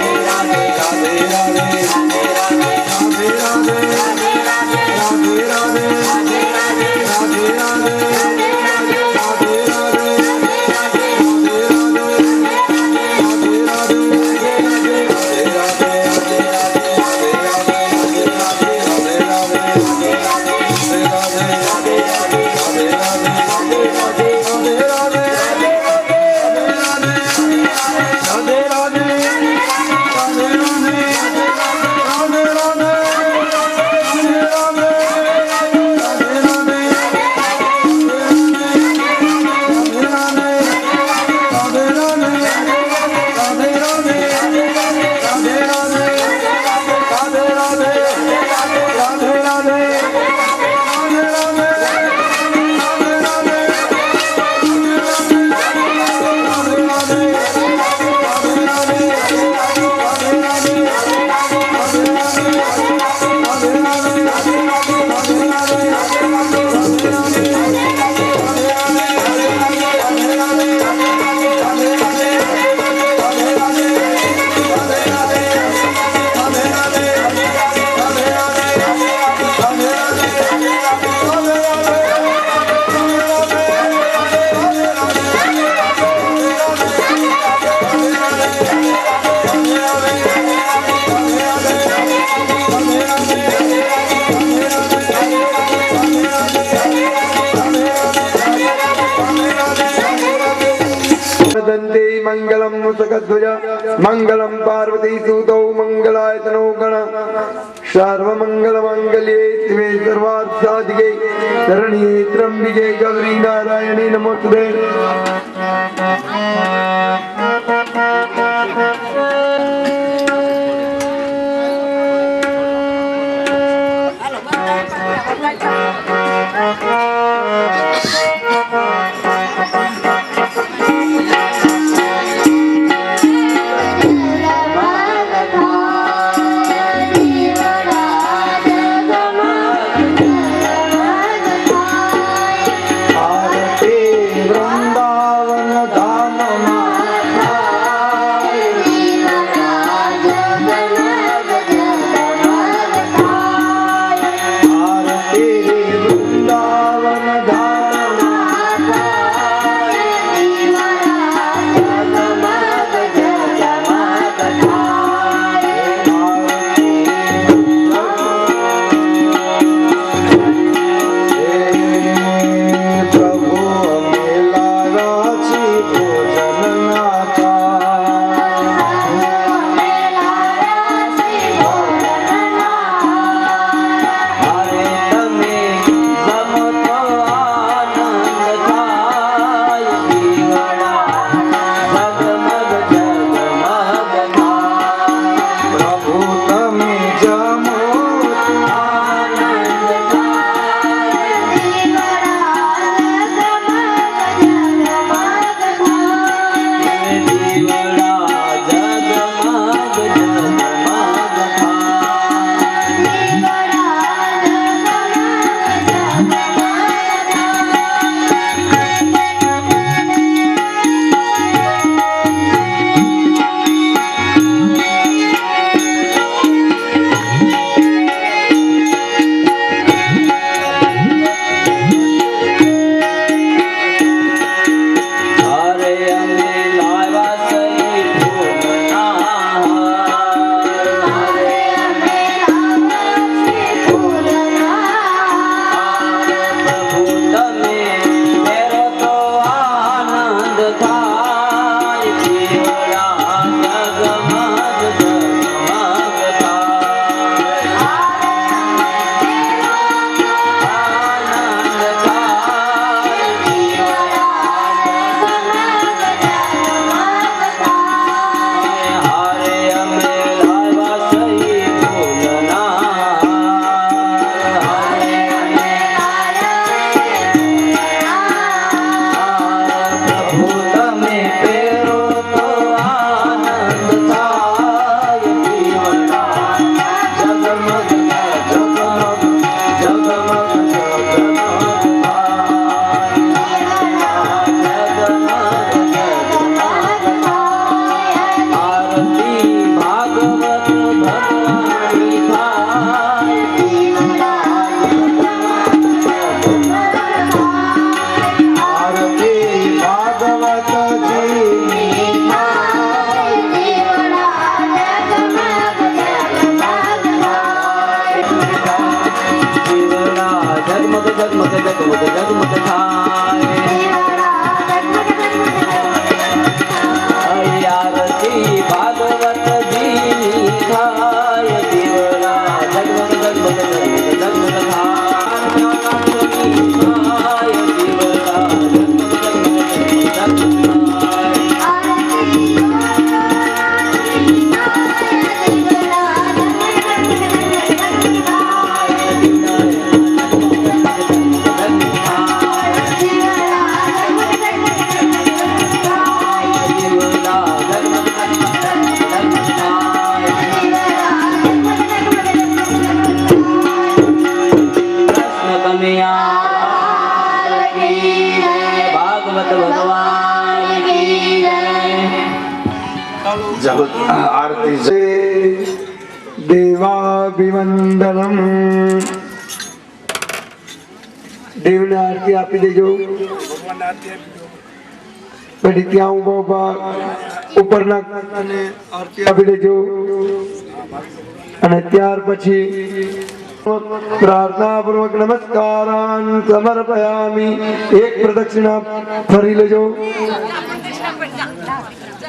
राधे राधे राधे राधे राधे राधे राधे राधे राधे राधे राधे राधे राधे राधे राधे दंते मंगलम मुसकध्वज मंगलम पार्वती सुतौ मंगलायतनो गण सर्वमंगल मंगल्ये शिवे सर्वार्थ साधिके शरण्ये त्र्यंबिके गौरी नारायणी नमोस्तुते। वृंदावन धाम ભગવાન કી જય. જગત આરતી જય. દેવાભિવંદનમ. દેવને આરતી આપી દેજો. પછી ત્યાં ઉભા ઉપરના આરતી આપી દેજો. અને ત્યાર પછી પ્રાર્થના પૂર્વક નમસ્કારાન સમર્પયામિ. એક પ્રદક્ષિણા ફરી લેજો.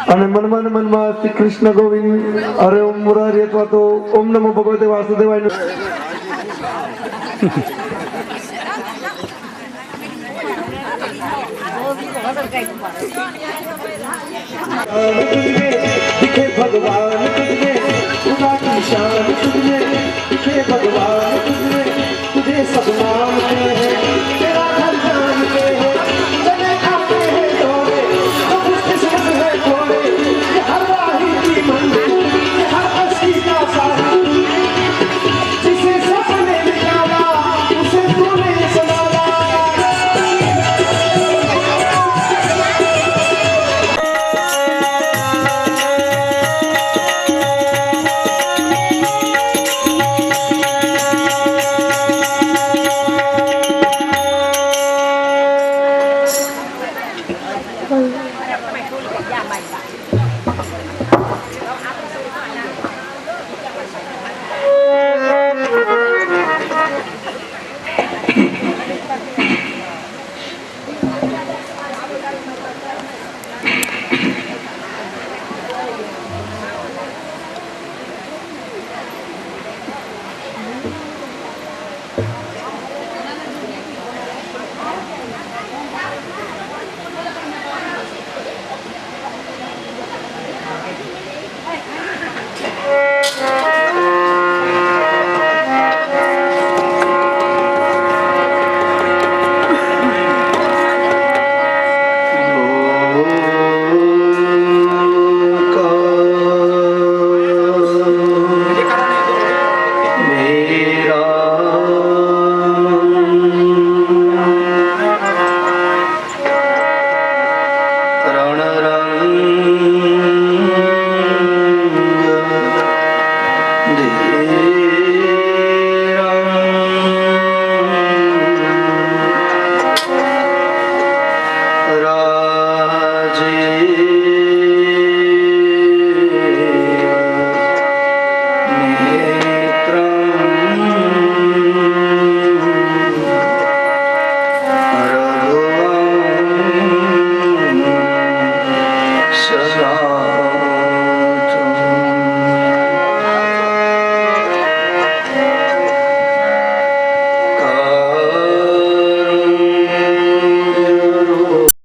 અને મનમાં શ્રી કૃષ્ણ ગોવિંદ હરે ઓમ મુરારી અથવા તો ઓમ નમો ભગવતે વાસુદેવાય. दिखे भगवान तुझे, खुदा की शान तुझे, दिखे भगवान तुझे, तुझे सब नाम हैं.